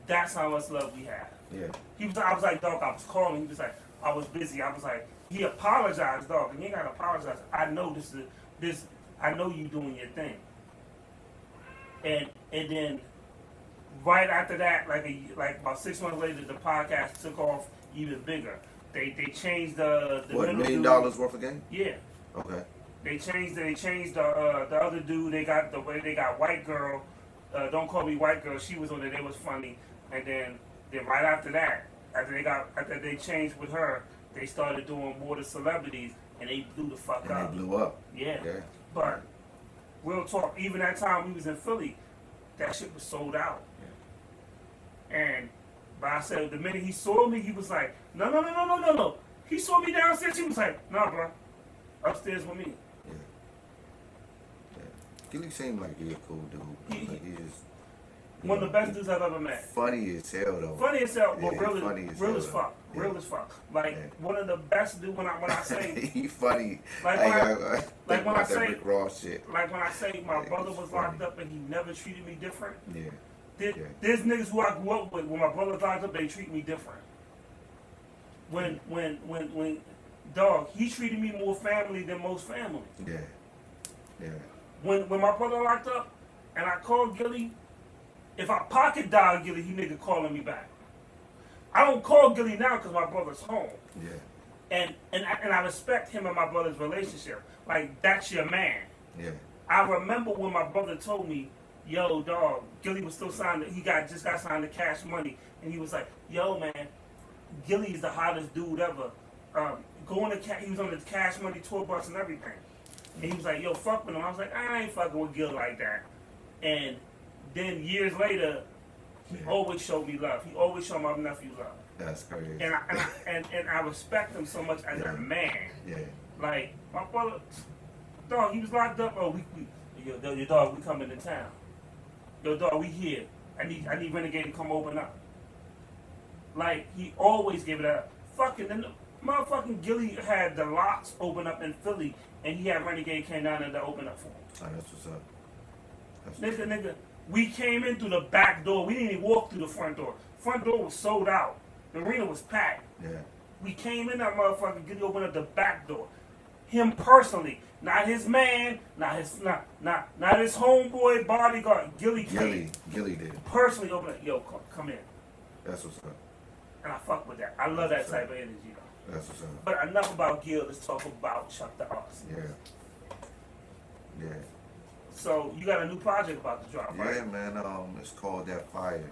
That's how much love we have. Yeah. I was like, dog, I was calling. He was like, I was busy. I was like, he apologized, dog, and you ain't gotta apologize. I know this. I know you doing your thing. And then right after that, like about 6 months later, the podcast took off even bigger. They changed the What, $1 million worth of game? Yeah. Okay. They changed the other dude. They got White Girl. Don't call me White Girl. She was on there. They was funny. And then right after that, after they changed with her, they started doing more the celebrities, and they blew the fuck up. And they blew up. Yeah. Yeah. But real talk, even that time we was in Philly, that shit was sold out. But I said the minute he saw me, he was like, no. He saw me downstairs. He was like, nah, bro, upstairs with me. Yeah. Gilly seemed like he a cool dude. Like he just One of the best dudes I've ever met. funny as hell though. Funny as hell, but Yeah, real funny as real hell, as fuck. though. Real Yeah. as fuck. Like Yeah. one of the best dudes when I say he funny. Like I when I- think when I about that say- Rick Ross shit. like when I say my Yeah, brother he's was funny. locked up and he never treated me different. Yeah. Yeah. There's niggas who I grew up with. When my brother locked up, they treat me different. When dog, he treated me more family than most family. Yeah. Yeah. When my brother locked up and I called Gilly, if I pocket dial Gilly, he nigga calling me back. I don't call Gilly now because my brother's home. Yeah. And I respect him and my brother's relationship. Like, that's your man. Yeah. I remember when my brother told me, yo, dog, Gilly was still signed, just got signed to Cash Money. And he was like, yo, man, Gilly is the hottest dude ever. He was on the Cash Money tour bus and everything. And he was like, yo, fuck with him. I was like, I ain't fucking with Gil like that. And then years later, he always showed me love. He always showed my nephew love. That's crazy. And I respect him so much as a man. Yeah. Like, my brother, dog, he was locked up. Oh, your dog, we coming to town. Yo, dog, we here. I need Renegade to come open up. Like, he always gave it up. Fucking, then motherfucking Gilly had the locks open up in Philly, and he had Renegade came down there to open up for him. Oh, that's what's up. Nigga, we came in through the back door. We didn't even walk through the front door. Front door was sold out. The arena was packed. Yeah. We came in that motherfucker, Gilly opened up the back door. Him personally, not his man, not his homeboy bodyguard. Gilly did Personally open up. Yo, come in. That's what's up. And I fuck with that. I love that type of energy, though. That's what's up. But enough about Gil. Let's talk about Chuck the Arts. Yeah. Yeah. So you got a new project about to drop, right? Yeah, man. It's called That Fire.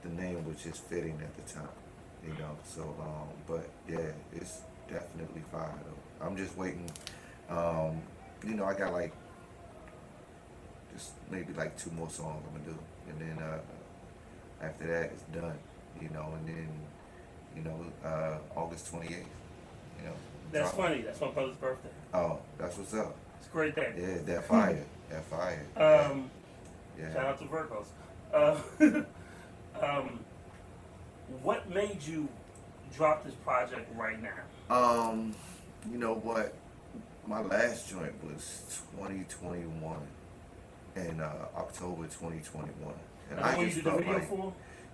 The name was just fitting at the time, you know. So, but yeah, it's definitely fire though. I'm just waiting. You know, I got like just maybe like 2 more songs I'm gonna do, and then after that it's done, you know. And then, you know, August 28th, you know. That's drop. funny. That's my brother's birthday. Oh, that's what's up. It's a great day. Yeah, that fire. That fire. Shout Yeah. out to Virgos. What made you drop this project right now? You know what? My last joint was 2021 in October 2021, and That's I when you just did the felt video like, for?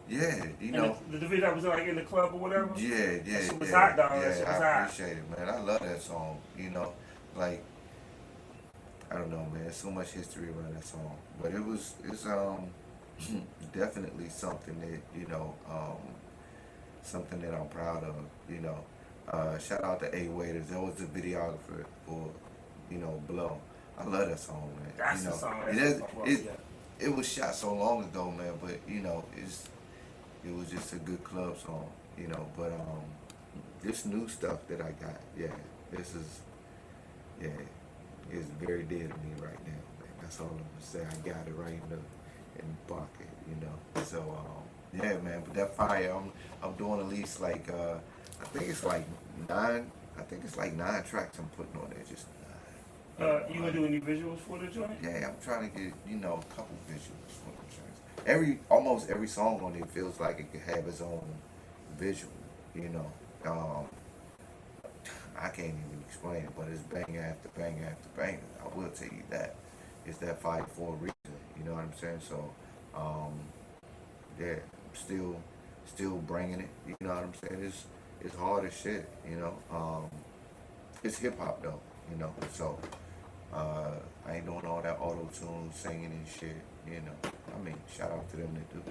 yeah, you And know, the video that was like in the club or whatever? yeah, That shit was yeah, hot, dog. That yeah. shit was I hot. appreciate it, man. I love that song. You know, like I don't know, man. There's so much history around that song, but it's definitely something that something that I'm proud of. You know, shout out to A Waiters. That was the videographer for Blow. I love that song, man. That's you know, the song. it, That's is, the song. it, it was shot so long ago, man. But it was just a good club song, But this new stuff that I got, this is very dear to me right now, man. That's all I'm gonna say. I got it right in the pocket, So man. But that fire, I'm doing at least like I think it's like 9. I think it's like 9 tracks I'm putting on there. Just 9. You gonna do any visuals for the joint? Yeah, I'm trying to get a couple visuals for the joints. Almost every song on it feels like it could have its own visual. I can't even explain it, but it's banger after banger after banger. I will tell you that. It's that fight for a reason. You know what I'm saying? So, still bringing it. You know what I'm saying? It's hard as shit. It's hip hop though. So I ain't doing all that auto tune singing and shit. I mean, shout out to them that do.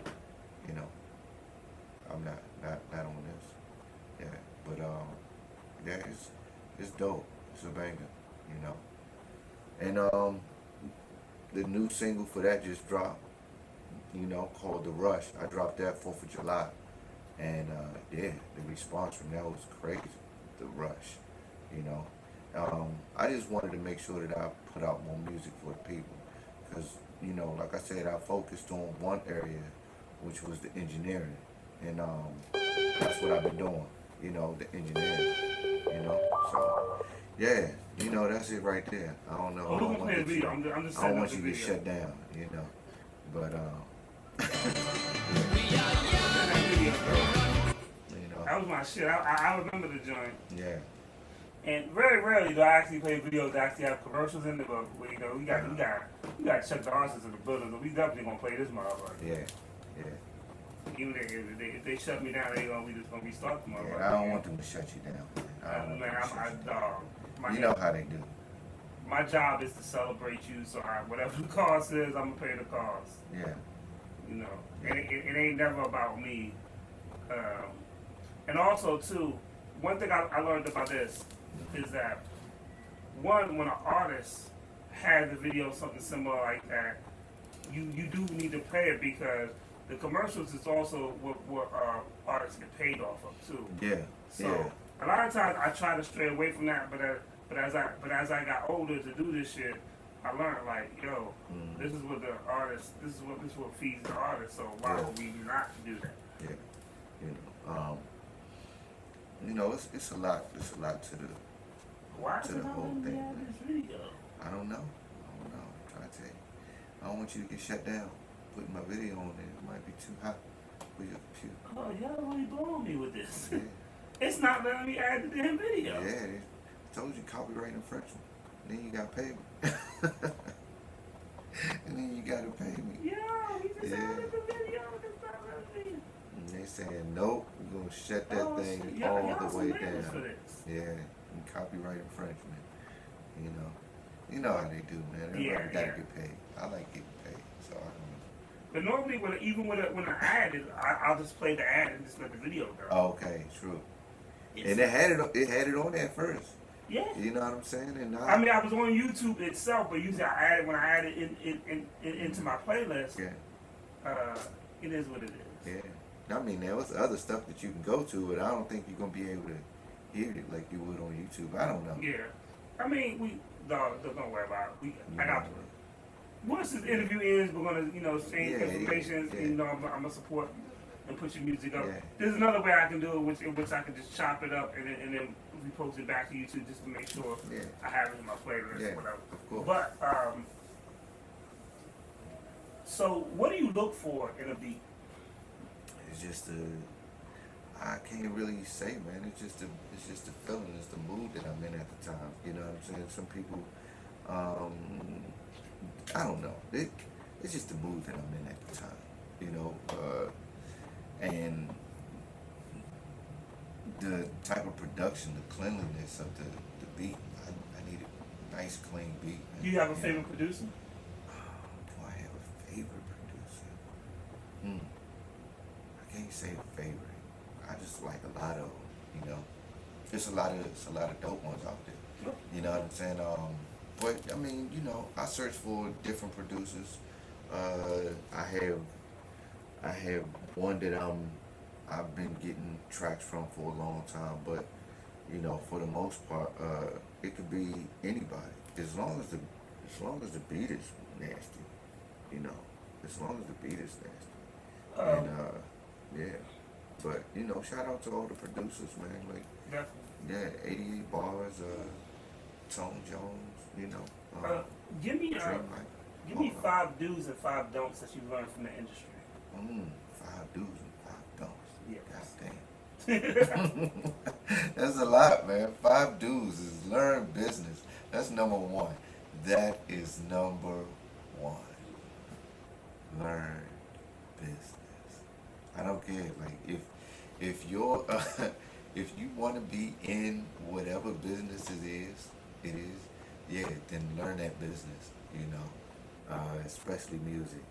I'm not on this. Yeah, but it's dope. It's a banger. And the new single for that just dropped. Called The Rush. I dropped that 4th of July. And the response from that was crazy. The Rush. I just wanted to make sure that I put out more music for the people. Because, like I said, I focused on one area, which was the engineering. And that's what I've been doing, the engineering. So, yeah, that's it right there. I don't know. Oh, we're gonna play the video. I'm just I don't setting up want the you to get video. shut down, But, That was my shit. I remember the joint. yeah. And very rarely do I actually play videos that actually have commercials in it, but we got Chuck the artists in the building, so we definitely gonna play this motherfucker. Yeah. Even if they shut me down, we just gonna restart the motherfucker. Yeah, I don't want them to shut you down. I don't want them to shut you down. You know how they do. My job is to celebrate you, so whatever the cost is, I'm gonna pay the cost. Yeah. And it ain't never about me. And also too, one thing I learned about this is that when an artist has a video something similar like that, you do need to pay it because the commercials is also what artists get paid off of too. Yeah. So a lot of times I try to stray away from that, but as I got older to do this shit, I learned like, this is what the artist, this is what feeds the artist. So why would we not do that? Yeah. It's a lot. It's a lot to the. Why To is the it whole not thing, have man. this video? I don't know. I'm trying to tell you. I don't want you to get shut down. Putting my video on there, it might be too hot for your computer. Oh, y'all really blowing me with this. Yeah. It's not letting me add the damn video. Yeah, I told you copyright infringement. Then you gotta pay me. And then you gotta pay me. Yo, we just Yeah. added the video. It's not letting me. And they saying nope, we're gonna shut that Oh, thing shit. all Y'all the way some niggas for down. this. Yeah, and copyright infringement. You know how they do, man. Everybody Yeah, gotta yeah. get paid. I like getting paid, so I don't. But normally, when an ad is, I'll just play the ad and just let the video go. Oh, okay, true. It's- And it had it on there first. Yeah. You know what I'm saying? And now, I mean, I was on YouTube itself, but usually when I add it into my playlist, yeah, it is what it is. yeah. I mean, there was other stuff that you can go to, but I don't think you're gonna be able to hear it like you would on YouTube. I don't know. Yeah. I mean, don't worry about it. I got know. once this interview ends, we're gonna exchange Yeah, information. yeah. And, I'm gonna support and put your music up. Yeah. There's another way I can do it, which I can just chop it up and then repost it back to YouTube just to make sure Yeah. I have it in my playlist Yeah, or whatever. of course. But so what do you look for in a beat? It's just I can't really say, man. It's just the feeling, it's the mood that I'm in at the time. You know what I'm saying? Some people, I don't know. It's just the mood that I'm in at the time. You know, and the type of production, the cleanliness of the beat. I need a nice, clean beat. Man. Do you have a know? favorite producer? Do I have a favorite producer? I can't say a favorite. I just like a lot of, you know, there's a lot of dope ones out there. You know what I'm saying? But I mean, you know, I search for different producers. I have one that I've been getting tracks from for a long time, but you know, for the most part, it could be anybody as long as the beat is nasty. You know, as long as the beat is nasty. And yeah. But you know, shout out to all the producers, man. Like, Definitely. yeah, 88 Bars, Tone Jones, you know. Give me Dreamlight. give me 5 do's and 5 don'ts that you've learned from the industry. 5 do's and 5 don'ts. Yeah. God damn. That's a lot, man. 5 do's is learn business. That's number 1. That is number 1. Learn business. I don't care. Like if you're if you want to be in whatever business it is, yeah, then learn that business. You know, especially music,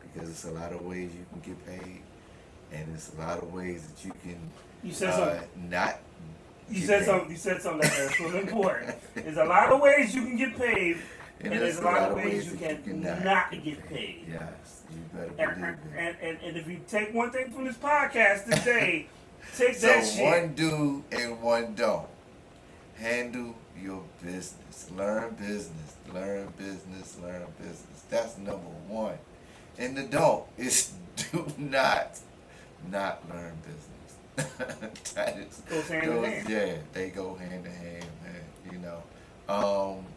because it's a lot of ways you can get paid, and it's a lot of ways that you can You said something. not. You get said paid. something. You said something that's really important. There's a lot of ways you can get paid, and there's a lot of ways you that can cannot not get paid. Yes, you better And, believe it. and if you take one thing from this podcast today, take So that shit. one do and one don't. Handle your business. Learn business. Learn business. Learn business. That's number 1. And the don't is do not learn business. That is, Goes hand in hand. Yeah, they go hand in hand, man. You know.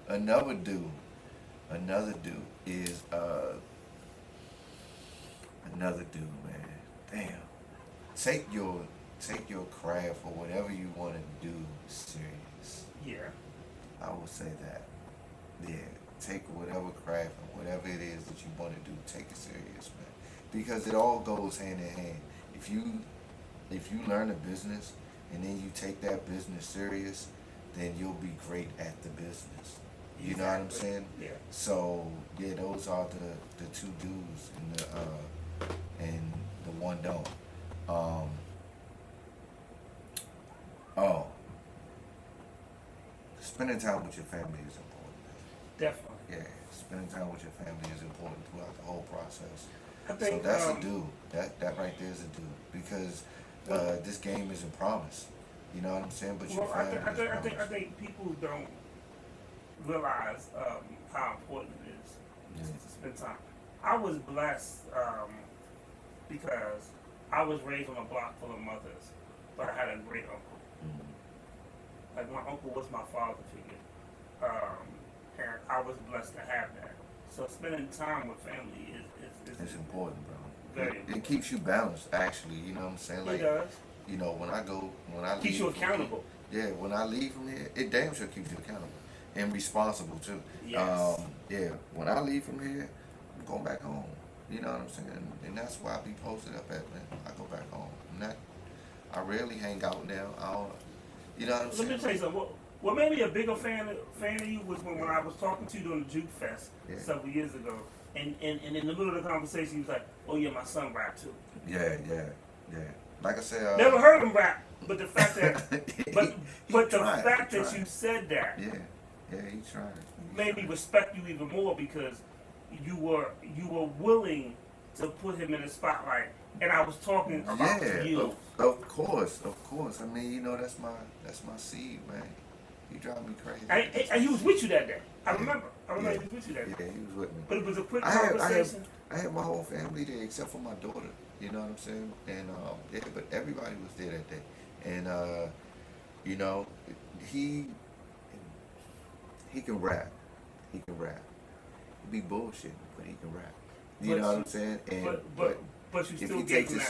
Another do is man. Damn. Take your craft or whatever you want to do serious. Yeah. I would say that. Yeah. Take whatever craft or whatever it is that you want to do, take it serious, man. Because it all goes hand in hand. If you learn a business and then you take that business serious, then you'll be great at the business. You know what I'm Exactly. saying? Yeah. So yeah, those are the 2 do's and the 1 don't. Spending time with your family is important. Definitely. Yeah, spending time with your family is important throughout the whole process. I So think that's a do. That right there is a do, because this game isn't promised. You know what I'm saying? But your Well, I family think, is promised. I think people don't realize how important it is to spend time. I was blessed because I was raised on a block full of mothers, but I had a great uncle. Mhm. Like my uncle was my father figure, and I was blessed to have that. So spending time with family is It's important, bro. very It important. keeps you balanced, actually. You know what I'm saying? It Like, does. you know, when I leave, Keeps you from here- accountable. Yeah, when I leave from here, it damn sure keeps you accountable and responsible too. Yes. Yeah, when I leave from here, I'm going back home. You know what I'm saying? And that's why I be posted up at, man. I go back home. I rarely hang out now. I don't, you know what I'm Let saying? me tell you something. What made me a bigger fan of you was when I was talking to you during the Juke Fest Yeah. several years ago, and in the middle of the conversation, you was like, "Oh yeah, my son rap too." Yeah. Like I said, Never heard him rap, but the fact that, he but the tried, fact he that tried. you said that Yeah, he tried. made me respect you even more because you were willing to put him in the spotlight, and I was talking about you. Of course. I mean, you know, that's my seed, man. He drive me crazy. And he was with you that day. I remember Yeah. he was with you that day. Yeah, he was with me. But it was a quick I conversation. had my whole family there except for my daughter. You know what I'm saying? And yeah, but everybody was there that day, and you know, he he can rap. He can rap. He be bullshitting, but he can rap. You But know what you- I'm saying? And But you if still he gave takes him it that.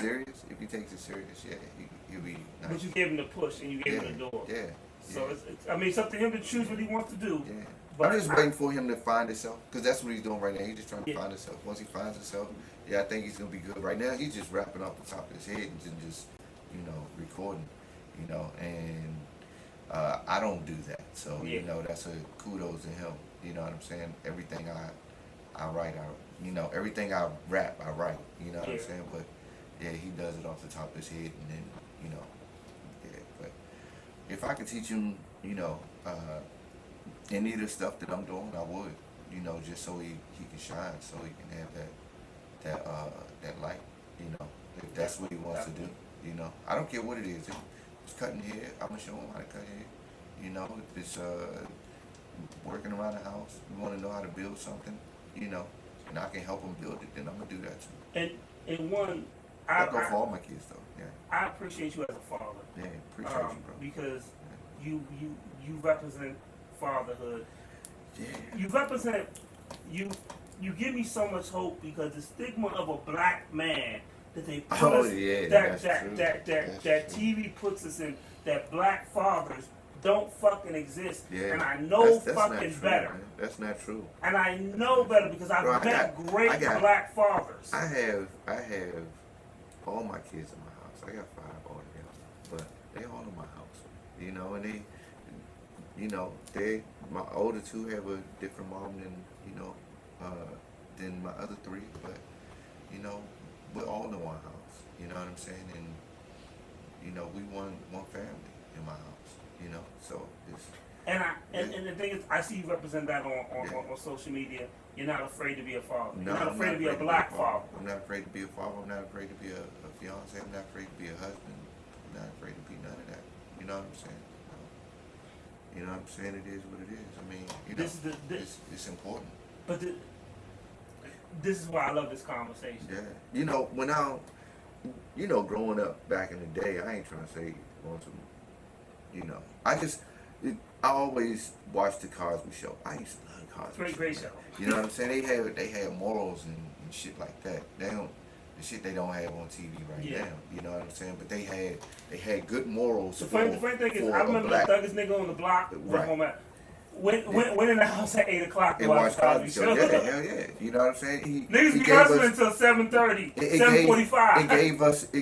serious, yeah, he'll be nice. But you gave him the push and you gave yeah, him the door. yeah, So yeah. I mean, it's up to him to choose what he wants to do. Yeah. But I'm just waiting for him to find himself, because that's what he's doing right now. He's just trying to Yeah. find himself. Once he finds himself, yeah, I think he's gonna be good. Right now, he's just rapping off the top of his head and just, you know, recording, you know. And I don't do that, so Yeah. you know, that's a kudos to him. You know what I'm saying? Everything I write, you know, everything I rap, I write. You know what I'm Yeah. saying? But yeah, he does it off the top of his head, and then, you know, yeah. But if I could teach him, you know, any of the stuff that I'm doing, I would, you know, just so he can shine, so he can have that light, you know, if that's what he wants to do, you know. I don't care what it is. If it's cutting hair, I'm gonna show him how to cut hair. You know, if it's working around the house, you want to know how to build something, you know, and I can help him build it, then I'm gonna do that too. And one, I go for all my kids though. Yeah, I appreciate you as a father. yeah, appreciate you, bro. Because you represent fatherhood. Yeah. You represent you give me so much hope, because the stigma of a black man that they put Oh, us yeah, that that's true. that That's true. TV puts us in, that black fathers don't fucking exist. Yeah. And I know That's fucking not true, better. man. That's not true. And I know better because I've Bro, I met got- great I got- black fathers. I have all my kids in my house. I got 5 altogether, but they all in my house, you know. And they, you know, my older 2 have a different mom than, you know, than my other 3, but you know, we're all in one house. You know what I'm saying? And you know, we one family in my house. You know, so it's. And the thing is, I see you represent that on Yeah. social media. You're not afraid to be a father. No, You're not I'm afraid to be a black father. I'm not afraid to be a father. I'm not afraid to be a fiance. I'm not afraid to be a husband. I'm not afraid to be none of that. You know what I'm saying? You know what I'm saying? It is what it is. I mean, you know, This is it's important. But this is why I love this conversation. Yeah. You know, you know, growing up back in the day, I ain't trying to say going to, you know, I always watched the Cosby Show. I used to love the Cosby Show. Great man. show. You know what I'm saying? They had morals and shit like that. The shit they don't have on TV right Yeah. now. You know what I'm saying? But they had good morals. The funny thing is, for I a remember black- the thuggest nigga on the block was Right. home at went in the house at 8 o'clock to and watch watch Cosby Show. Yeah, hell yeah. You know what I'm saying? Niggas he be gave hustling us- until 7:30, It 7:45.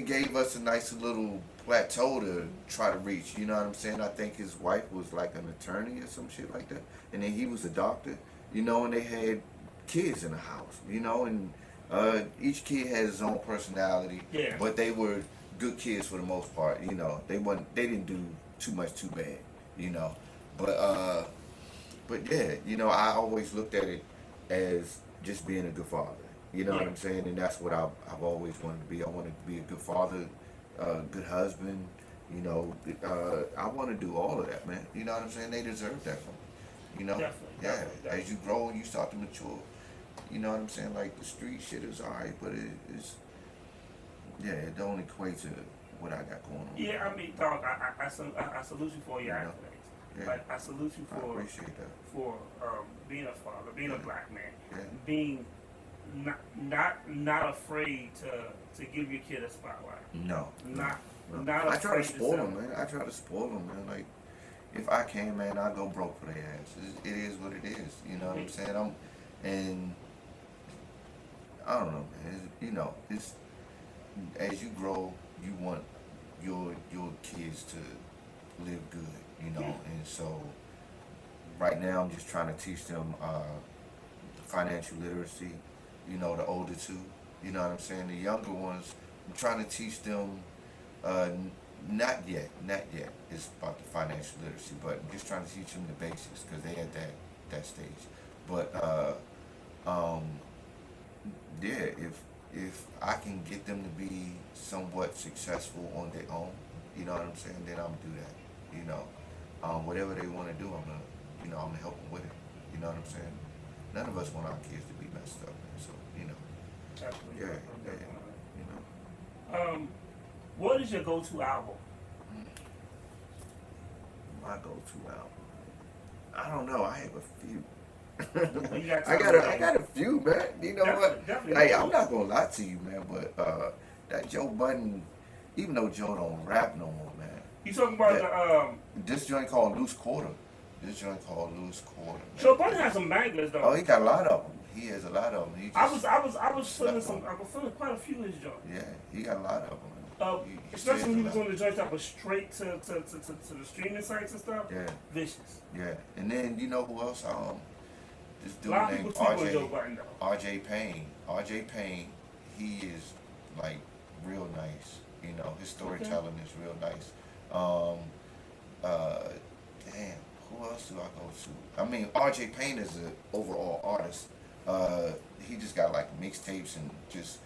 gave us a nice little plateau to try to reach. You know what I'm saying? I think his wife was like an attorney or some shit like that, and then he was a doctor. You know, and they had kids in the house. You know, and each kid has his own personality. Yeah. But they were good kids for the most part. You know, they didn't do too much too bad. You know, but yeah, you know, I always looked at it as just being a good father. You know what Yeah. I'm saying? And that's what I've always wanted to be. I wanted to be a good father, good husband. You know, I want to do all of that, man. You know what I'm saying? They deserve that from me. You know? Definitely, Yeah. definitely. As you grow and you start to mature, you know what I'm saying? Like the street shit is alright, but it don't equate to what I got going on. Yeah, I mean, dog, I salute you for your You know? accolades. Yeah. Like, I salute you I for appreciate that. being a father, being a black man, Yeah. being not afraid to give your kid a spotlight. No. Not no. not I try to afraid spoil say- them, man. I try to spoil them, man. Like, if I can, man, I go broke for their ass. It is what it is. You know what I'm saying? And I don't know, man. You know, it's as you grow, you want your kids to live good. You know, and so right now I'm just trying to teach them financial literacy. You know, the older 2. You know what I'm saying? The younger ones, I'm trying to teach them. Not yet. It's about the financial literacy, but I'm just trying to teach them the basics because they at that stage. But yeah, if I can get them to be somewhat successful on their own, you know what I'm saying, then I'm gonna do that. You know, whatever they want to do, I'm gonna help them with it. You know what I'm saying? None of us want our kids to be messed up, man. So you know, Absolutely. yeah, I'm definitely on that. you know. What is your go-to album? My go-to album. I don't know. I have a few. You got I got a few, man. You know what? Definitely. Hey, I'm not gonna lie to you, man. But that Joe Budden, even though Joe don't rap no more, man. You talking about This joint called Loose Quarter. This joint called Loose Quarter. Man. Joe Budden has some bangers though. Oh, he got a lot of them. He has a lot of them. He just, I was feeling quite a few of his joints. yeah, he got a lot of them. He Especially says when he a was lot. on the joints that was straight to the streaming sites and stuff. Yeah, Vicious. yeah. And then you know who else? This A dude lot of named people sleep on Joe Budden though. RJ Payne. RJ Payne, he is like real nice. You know, his storytelling is real nice. Damn, who else do I go to? I mean, RJ Payne is an overall artist. He just got like mixtapes and just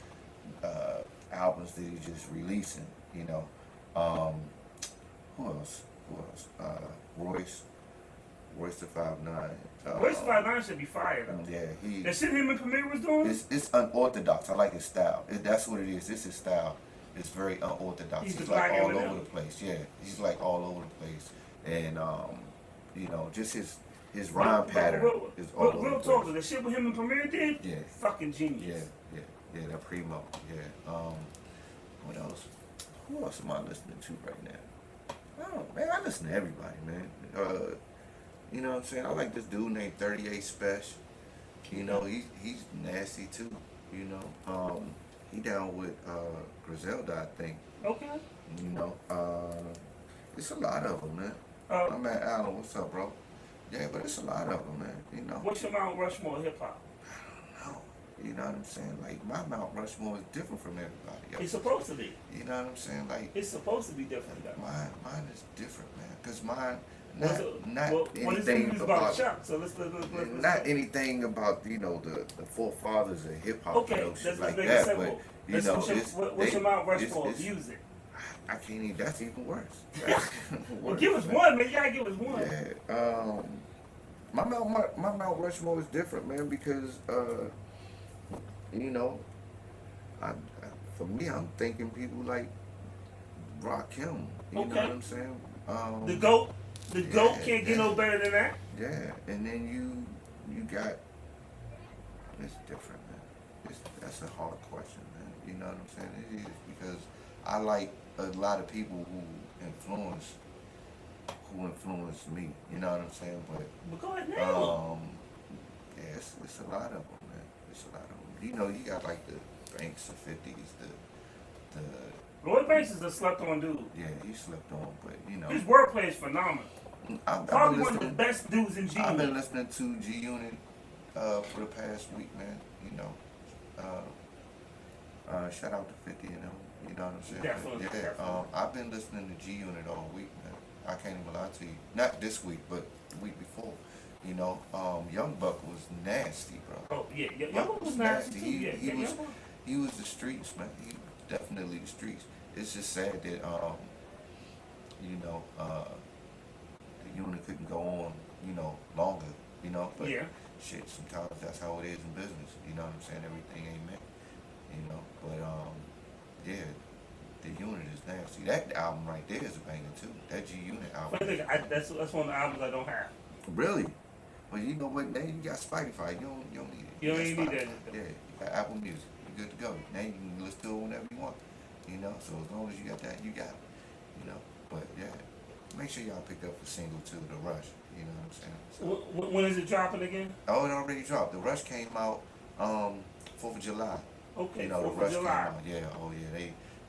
albums that he's just releasing. You know, who else? Royce the 5'9". Royce 5'9" should be fired though. Yeah, That shit him and Premier was doing. it's unorthodox. I like his style. That's what it is. This is style. It's very unorthodox. He's He's the like black all Eminem. over the place. Yeah, he's like all over the place. And you know, just his rhyme pattern is all over Real the talk, place. the shit with him and Premier did. Yeah. Fucking genius. Yeah, that Primo. Yeah. What else? Who else am I listening to right now? Oh man, I listen to everybody, man. You know what I'm saying? I like this dude named 38 Special. You know, he's nasty too. You know, he down with Griselda, I think. Okay. You know, it's a lot of them, man. Uh, I'm at Allen. What's up, bro? Yeah, but it's a lot of them, man. You know. What's your Mount Rushmore hip hop? No, you know what I'm saying? Like my Mount Rushmore is different from everybody else. It's supposed to be. You know what I'm saying? Like It's supposed to be different though. mine is different, man. Cause mine Well, when it's anything about about Chuck, so let's not anything about the forefathers of hip hop. Okay, You know, shit let's like make that. it simple. But you know, What's your Mount it's- Rushmore it's- music? I can't even. That's even worse. That's even Well, worse, give us man. one, man. You gotta give us one. Yeah. My Mount Rushmore is different, man, because you know, for me, I'm thinking people like Rakim. You know Okay. what I'm saying? The goat Yeah, can't get no better than that. Yeah, and then you got it's different, man. That's a hard question, man. You know what I'm saying? It is because I like a lot of people who influence me. You know what I'm saying? But go ahead now. Yeah, it's a lot of them, man. It's a lot of them. You know, you got like the Banks of 50s, the Lloyd Banks is a slept on dude. yeah, he slept on, but you know, His wordplay is phenomenal. I've been Probably one of the listening. best dudes in I've been G. listening to G Unit for the past week, man. You know, shout out to 50 and them. You know what I'm saying? Definitely, Yeah. definitely. I've been listening to G Unit all week, man. I can't even lie to you. Not this week, but the week before. You know, Young Buck was nasty, bro. Oh yeah, Young was nasty too. Yeah, He yeah, was Young Buck. he was the streets, man. He was definitely the streets. It's just sad that you know, the unit couldn't go on, you know, longer, you know. But Yeah. shit, sometimes that's how it is in business. You know what I'm saying? Everything ain't meant, you know. But yeah, the unit is nasty. That album right there is a banger too. That G Unit album. But I think that's one of the albums I don't have. Really? Well, you know what? Now you got Spotify. You don't need it. You don't got even need Spotify. that. Yeah, you got Apple Music. You're good to go. Now you can listen to it whenever you want. You know, so as long as you got that, you got it. You know, but yeah, make sure y'all pick up the single too, The Rush. You know what I'm saying? So, When is it dropping again? oh, it already dropped. The Rush came out 4th of July. Okay, You know, 4th The Rush of came July. out. Yeah, oh yeah,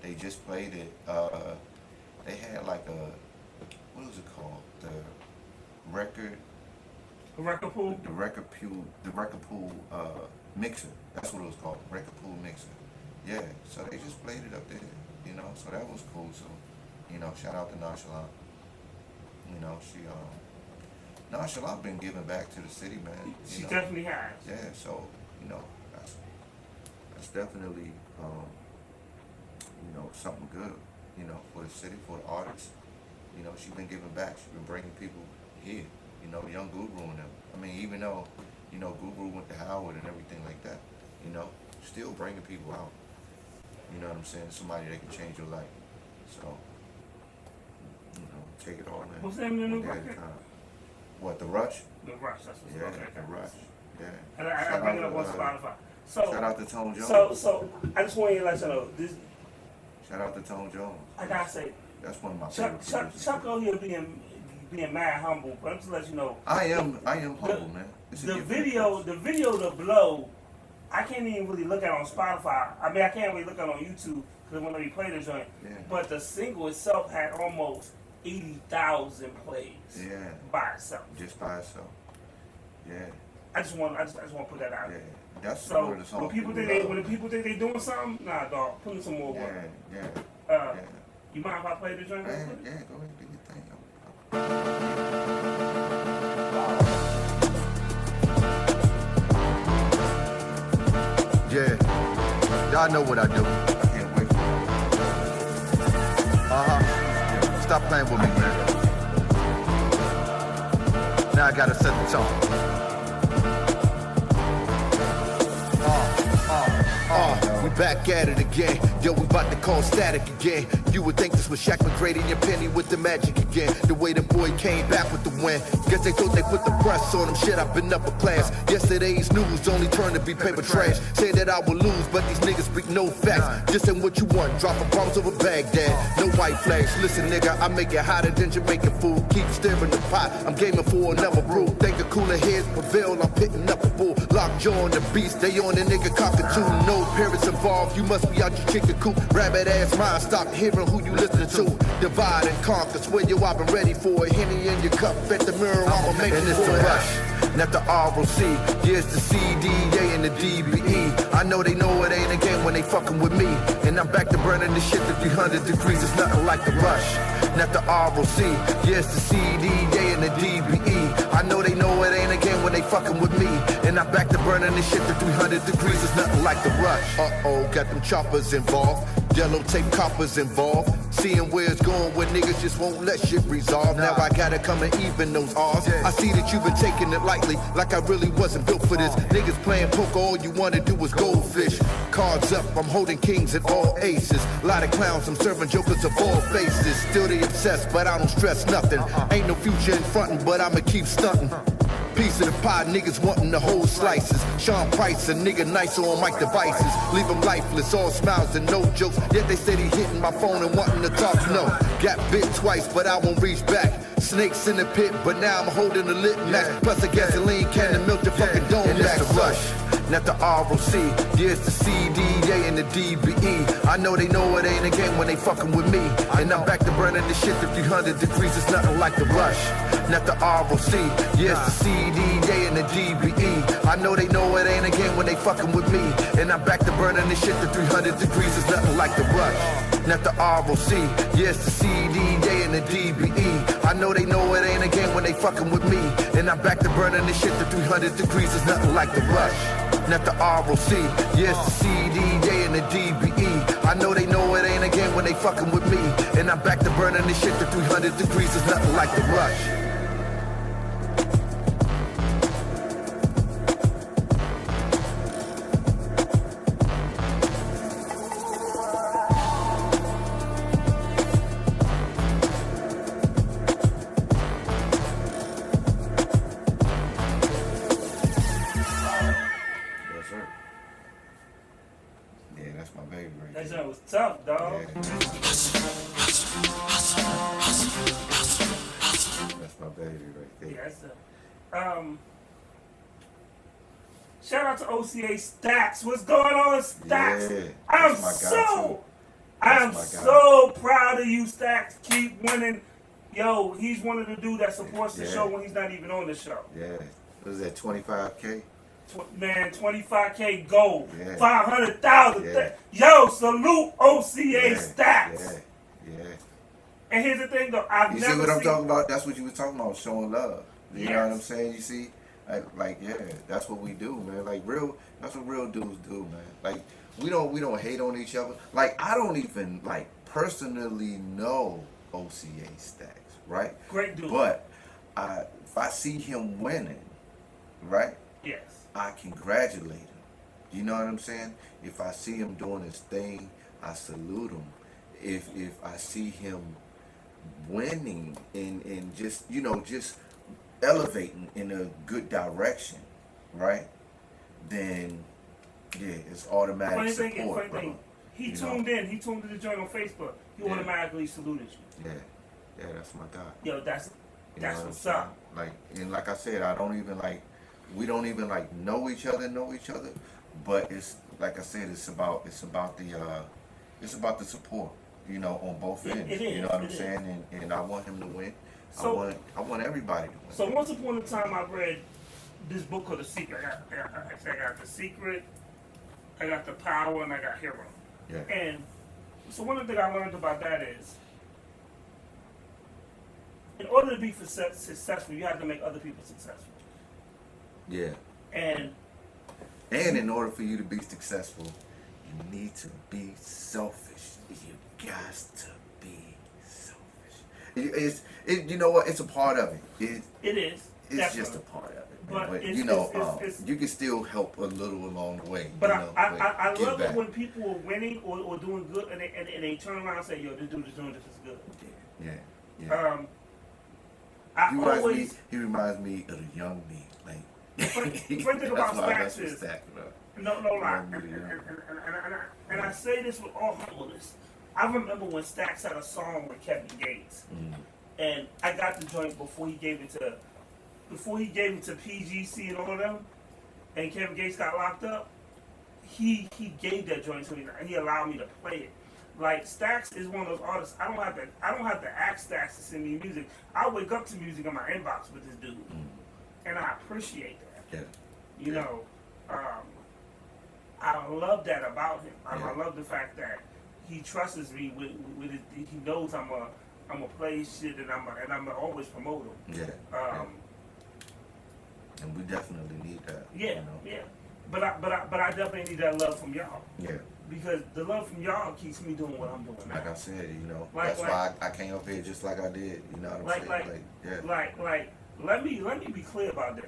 they just played it. They had like what was it called? The record pool mixer. That's what it was called, record pool mixer. Yeah, so they just played it up there, you know. So that was cool. So, you know, shout out to Nonchalant. You know, Nonchalant been giving back to the city, man. You She know? definitely has. Yeah, so you know, that's definitely you know, something good. You know, for the city, for the artists. You know, she's been giving back. She's been bringing people here. You know, Young Guru and them. I mean, even though, you know, Guru went to Howard and everything like that, you know, still bringing people out. You know what I'm saying? Somebody that can change your life. So, you know, take it all in. What's the name of the new one day at a record? time. What, The Rush? The Rush. That's what's Yeah, okay. The Rush. Yeah. And I Shout bring it out up on to, Spotify. Shout out to Tone Jones. So I just want you to let you know this. Shout out to Tone Jones. I gotta say, That's one of my favorite producers. Chuck out here being mad humble, but I'm just letting you know. I am humble, man. It's a The gift. video to Blow, I can't even really look at on Spotify. I mean, I can't really look at on YouTube because when we play the joint. Yeah. But the single itself had almost 80,000 plays. Yeah. By itself. Just by itself. Yeah. I just want to put that out. Yeah. That's So one of the songs. when people think they doing something, nah, dog, put in some more work. Yeah. Uh, Yeah. You mind if I play the joint? real Yeah, quick? go ahead, do your thing. Yeah, y'all know what I do. I can't wait for it. Stop playing with me, man. Now I gotta set the tone. We back at it again. Yo, we bout to call static again. You would think this was Shaq McGrady and Penny with the magic again. The way the boy came back with the win. Guess they thought they put the press on him. Shit, I've been upper class. Yesterday's news only turned to be paper trash. Say that I will lose, but these niggas speak no facts. Just ain't what you want. Dropping bombs over Baghdad. No white flags. Listen, nigga, I make it hotter than Jamaican food. Keep stirring the pot. I'm gaming for another brew. Think the cooler heads prevail. I'm pitting up a bull. Lockjaw on the beast. They on the nigga cockatoo. No parents involved. You must be out your chicken coop. Rabbit ass mind. Stop hearing who you listening to. Divide and conquer. Swear you I've been ready for a Henny in your cup. At the mirror, I'ma make it for the rush. Not the ROC. Yeah, it's the CDA and the DBE. I know they know it ain't a game when they fucking with me. And I'm back to burning this shit to 300 degrees. It's nothing like the rush. Not the ROC. Yeah, it's the CDA and the DBE. I know they know it ain't a game when they fucking with me. And I'm back to burning this shit to 300 degrees. It's nothing like the rush. Uh-oh, got them choppers involved. Yellow tape coppers involved. Seeing where it's going when niggas just won't let shit resolve. Now I gotta come and even those odds. I see that you've been taking it lightly, like I really wasn't built for this. Niggas playing poker, all you wanna do is goldfish. Cards up, I'm holding kings and all aces. Lot of clowns, I'm serving jokers of all faces. Still they obsessed, but I don't stress nothing. Ain't no future in frontin', but I'ma keep stuntin'. Piece of the pie, niggas wanting the whole slices. Sean Price, a nigga nicer on mic devices. Leave them lifeless, all smiles and no jokes. Yet they said he hitting my phone and wanting to talk. No, got bit twice, but I won't reach back. Snakes in the pit, but now I'm holding the lit match. Plus a gasoline can to milk the fucking dome back. The rush. Not the ROC, yeah, it's the CDA and the DBE. I know they know it ain't a game when they fucking with me. And I'm back to burning this shit to 300 degrees, it's nothing like the rush. Not the ROC, yeah, it's the CDA and the DBE. I know they know it ain't a game when they fucking with me. And I'm back to burning this shit to 300 degrees, it's nothing like the rush. Not the ROC, yeah, it's the CDA and the DBE. I know they know it ain't a game when they fucking with me. And I'm back to burning this shit to 300 degrees, it's nothing like the rush. Not the ROC, yeah, it's the CDA and the DBE. I know they know it ain't a game when they fucking with me. And I'm back to burning this shit to 300 degrees, it's nothing like the rush. Yes, sir. Yeah, that's my baby right That there. joint was tough, dog. Yeah. That's my baby right there. Yeah, that's shout out to OCA Stacks. What's going on, Stacks? Yeah, I'm that's my guy, too. I'm That's my guy. so proud of you, Stacks. Keep winning. Yo, he's one of the dudes that supports the Yeah. show when he's not even on the show. Yeah. What is that, 25K? Man, 25K gold, Yeah. 500,000. Yeah. Yo, salute OCA Yeah, Stacks. Yeah. And here's the thing, though. I've You never see what I'm seen. talking about? That's what you were talking about, showing love. You know what I'm Yes. saying? You see? Like, yeah, that's what we do, man. Like, that's what real dudes do, man. Like, we don't hate on each other. Like, I don't even, like, personally know OCA Stacks, right? Great dude. But if I see him winning, right, Yes. I congratulate him. You know what I'm saying? If I see him doing his thing, I salute him. If I see him winning and just just elevating in a good direction, right? Then yeah, it's automatic Funny support, brother. thing, he You tuned know? in. He tuned to the joint on Facebook. He Yeah. automatically saluted you. Yeah, that's my guy. Yo, that's You know what I'm what's saying? up. Like I said, we don't even know each other, but it's like I said, it's about the support, on both It- ends. it is, You know what I'm it is. saying? And I want him to win. So- I want everybody to win. So once upon a time, I read this book called The Secret. I got The Secret, I got The Power, and I got Hero. Yeah. And so one of the things I learned about that is, in order to be successful, you have to make other people successful. Yeah. And And in order for you to be successful, you need to be selfish. You got to be selfish. You know what? It's a part of it. it is. It's just definitely. a part of it. But But it's- it's- you can still help a little along the way. But you know, I give love it back. when people are winning or doing good and they turn around and say, yo, this dude is doing just as good. Yeah. He reminds me of the young me. Funny thing That's about why I Stacks mess with is- Stack, bro. No lie. Reminds me of the young me. And I say this with all humbleness. I remember when Stax had a song with Kevin Gates, and I got the joint before he gave it to PGC and all of them, and Kevin Gates got locked up. He gave that joint to me, and he allowed me to play it. Like Stax is one of those artists. I don't have to ask Stax to send me music. I wake up to music in my inbox with this dude, and I appreciate that. Yeah. You know, I love that about him. I Yeah. love the fact that he trusts me with it. He knows I'm a play shit and I'm always promote him. Yeah. And we definitely need that. Yeah, You know? yeah. But I definitely need that love from y'all Yeah. because the love from y'all keeps me doing what I'm doing now. Like I said, Like- that's why I came up here just like I did. You know what I'm saying? Yeah. Let me be clear about this.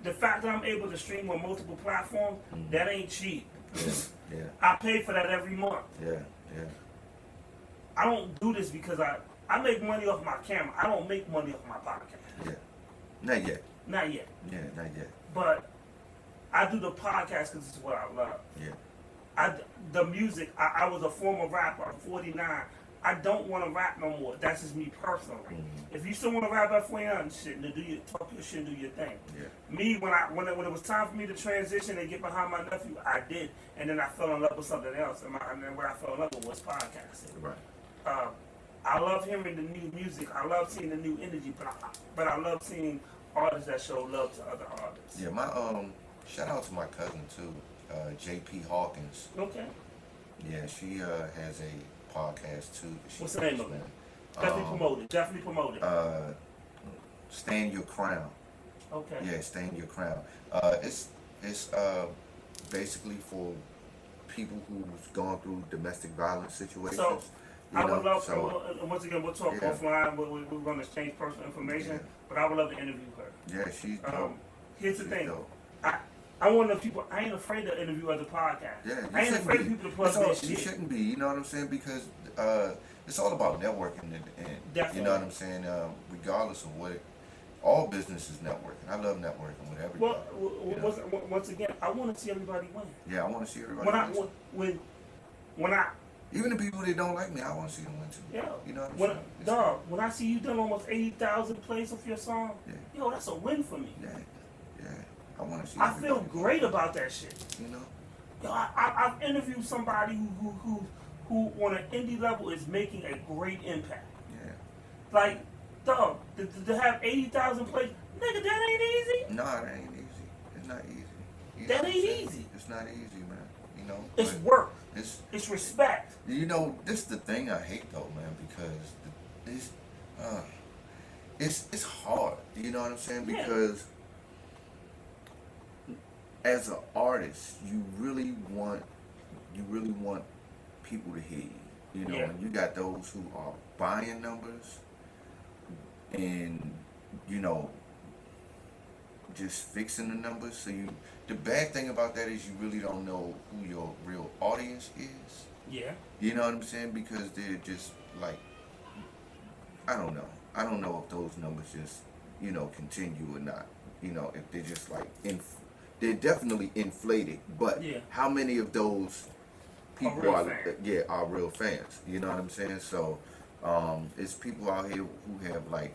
The fact that I'm able to stream on multiple platforms, that ain't cheap. Yeah. I pay for that every month. Yeah. Yeah. I don't do this because I make money off my camera. I don't make money off my podcast. Yeah. Not yet. Not yet. Yeah. Not yet. But I do the podcast because it's what I love. Yeah. The music, I was a former rapper. I'm 49. I don't want to rap no more. That's just me personally. If you still want to rap at 49, shit, then talk your shit and do your thing. Yeah. Me, when it was time for me to transition and get behind my nephew, I did. And then I fell in love with something else. And then what I fell in love with was podcasting. Right. I love hearing the new music. I love seeing the new energy. But I love seeing artists that show love to other artists. Yeah. My shout out to my cousin too, JP Hawkins. Okay. Yeah, she has a podcast too. What's the name of it? Definitely promote it. Stand Your Crown. Okay. Yeah, Stand Your Crown. It's basically for people who's gone through domestic violence situations. So, I would love, so, once again, we'll talk Yeah. offline. We're going to exchange personal information, Yeah. but I would love to interview her. yeah, she's dope. Here's the She's thing. dope. I want to know people. I ain't afraid to interview other podcasts. Yeah, you I ain't shouldn't afraid be. of people to plug It's all- their You shit. shouldn't be. You know what I'm saying? Because it's all about networking, and you Definitely. know what I'm saying. Regardless of what, all business is networking. I love networking with everybody. Well, once again, I want to see everybody win. Yeah, I want to see everybody. When I Even the people that don't like me, I want to see them win too. yeah, You know what I'm when, saying? It's- dog, when I see you done almost 80,000 plays of your song, Yeah. yo, that's a win for me. Yeah, yeah. I want to see. I feel everybody win. great about that shit. You know. Yo, I've interviewed somebody who on an indie level is making a great impact. Yeah. Like, dog, to have 80,000 plays, nigga, that ain't easy. No, it ain't easy. It's not easy. You That know what ain't I'm saying? easy. It's not easy, man. You know. It's but work. It's It's respect. You know, this is the thing I hate though, man, because it's hard. You know what I'm saying? Yeah. Because as an artist, you really want people to hear you. You know, Yeah. and you got those who are buying numbers and just fixing the numbers. So the bad thing about that is you really don't know who your real audience is. Yeah. You know what I'm saying? Because they're just like, I don't know. I don't know if those numbers just, continue or not. If they're just like, they're definitely inflated. But Yeah. how many of those people real are fans. are real fans? You know what I'm saying? So, it's people out here who have like,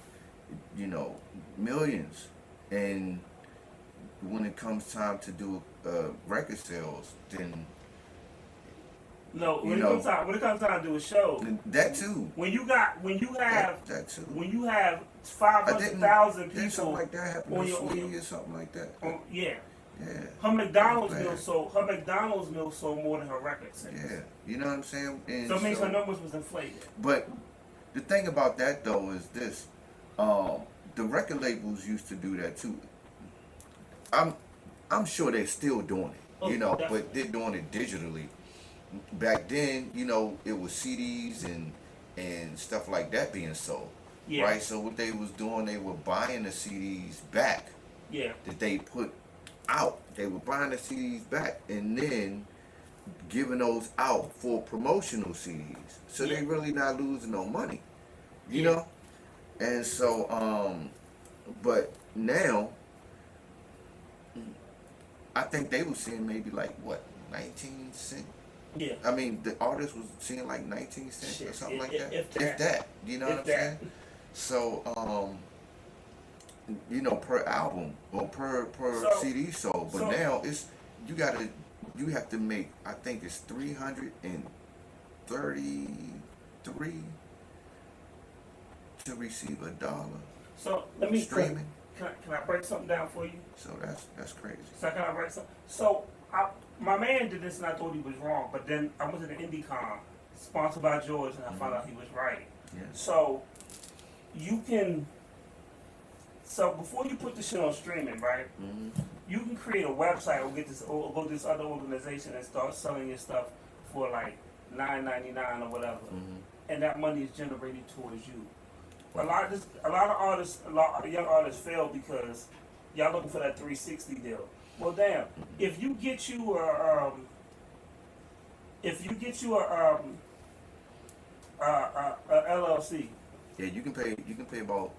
millions. And when it comes time to do record sales, then No, when You it know- comes time to do a show, that too. when you have That too. 500,000 Did something people like that happen on in your- Sweden or something like that? yeah. Yeah. Her McDonald's Man. meal sold more than her record sales. Yeah. You know what I'm saying? And So it means her numbers was inflated. But the thing about that though is this: the record labels used to do that too. I'm sure they're still doing it, Oh, but definitely. they're doing it digitally. Back then, it was CDs and stuff like that being sold, Yeah. right? So what they was doing, they were buying the CDs back Yeah. that they put out. They were buying the CDs back and then giving those out for promotional CDs. So they Yeah. really not losing no money, you Yeah. know? And so, but now, I think they were seeing maybe like, what, 19 cents? Yeah. I mean, the artist was seeing like 19 cents or Shit, something like if- that. if that. You know If what I'm that. saying? So, per album or per So- CD sold. But so- now you have to make, I think it's 333 to receive $1 So let me streaming. Can I break something down for you? So that's crazy. So can I break something? So my man did this and I thought he was wrong, but then I went to the IndieCon sponsored by George and I found out he was right. Yeah. So you can. So before you put the shit on streaming, right? Hmm. You can create a website or go to this other organization and start selling your stuff for like $9.99 or whatever, Hmm. and that money is generated towards you. A lot of young artists fail because y'all looking for that 360 deal. Well, damn, if you get you a LLC, Yeah, you can pay about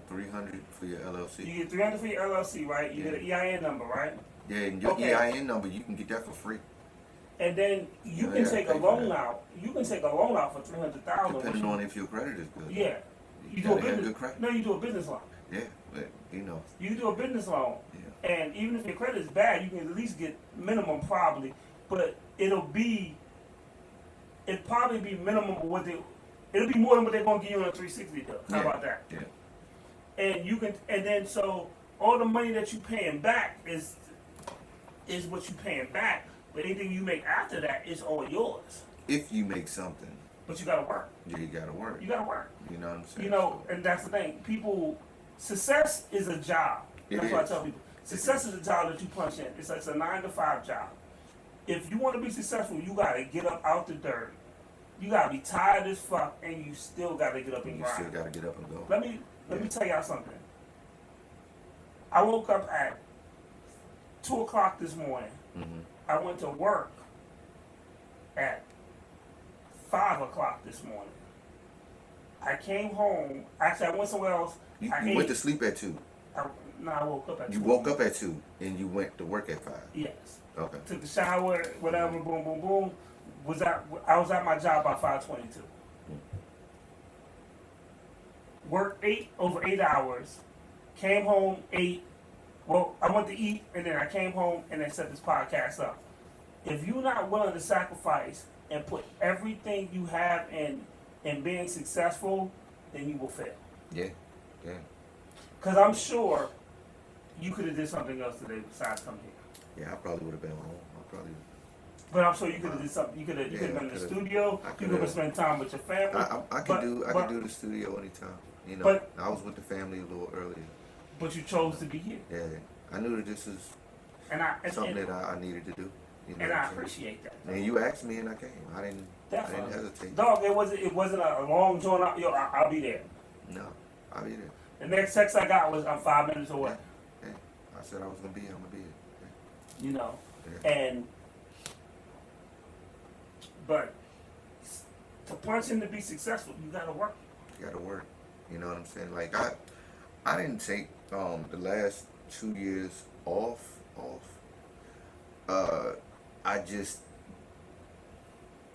300 for your LLC. you get 300 for your LLC, right? You get an EIN number, right? Yeah, and your Okay. EIN number, you can get that for free. And then you Yeah, can yeah, take a pay for loan that. out. You can take a loan out for $300,000. Depending on if your credit is good. Yeah. You You do a gotta have business. good credit. No, you do a business loan. Yeah, but You can do a business loan. Yeah. And even if your credit is bad, you can at least get minimum probably. But it'll probably be minimum of what it'll be more than what they're gonna give you on a 360 deal. How Yeah. about that? Yeah. And then so all the money that you paying back is what you paying back. But anything you make after that is all yours. If you make something, But you gotta work. yeah, you gotta work. You gotta work. You know what I'm saying? You know, So, and that's the thing. Success is a job. It That's what I is. tell people. Success is a job that you punch in. It's a 9 to 5 job. If you want to be successful, you gotta get up out the dirt. You gotta be tired as fuck, and you still gotta get up and you still grind. gotta get up and go. Let me tell y'all something. I woke up at 2:00 this morning. Hmm. I went to work at 5:00 this morning. I came home. Actually, I went somewhere else. You I went ate. to sleep at 2. I woke up at You 2. woke up at 2 and you went to work at 5. Yes. Okay. Took the shower, whatever, boom, boom, boom. I was at my job by 5:22. Worked over 8 hours. Came home, ate. Well, I went to eat, and then I came home and then set this podcast up. If you're not willing to sacrifice and put everything you have in being successful, then you will fail. Yeah. Yeah. Because I'm sure you could have did something else today besides come here. Yeah, I probably would have been home. But I'm sure you could have did something. You could have Yeah, been in I the could've- studio. I You could could've- have spent time with your family. I but- can do the studio anytime. You know, but- I was with the family a little earlier. But you chose to be here, Yeah, I knew that this is and something that I needed to do. You know and what I I'm saying? appreciate that. And you asked me and I came. I didn't Definitely, hesitate. dog. It wasn't a long drawn out. Yo, I'll be there. No, I'll be there. The next text I got was, "I'm 5 minutes away." Yeah. I said I was gonna be here. I'm gonna be here. You know, Yeah. but to punch in to be successful, you gotta work. You gotta work. You know what I'm saying? Like I didn't take the last 2 years off. I just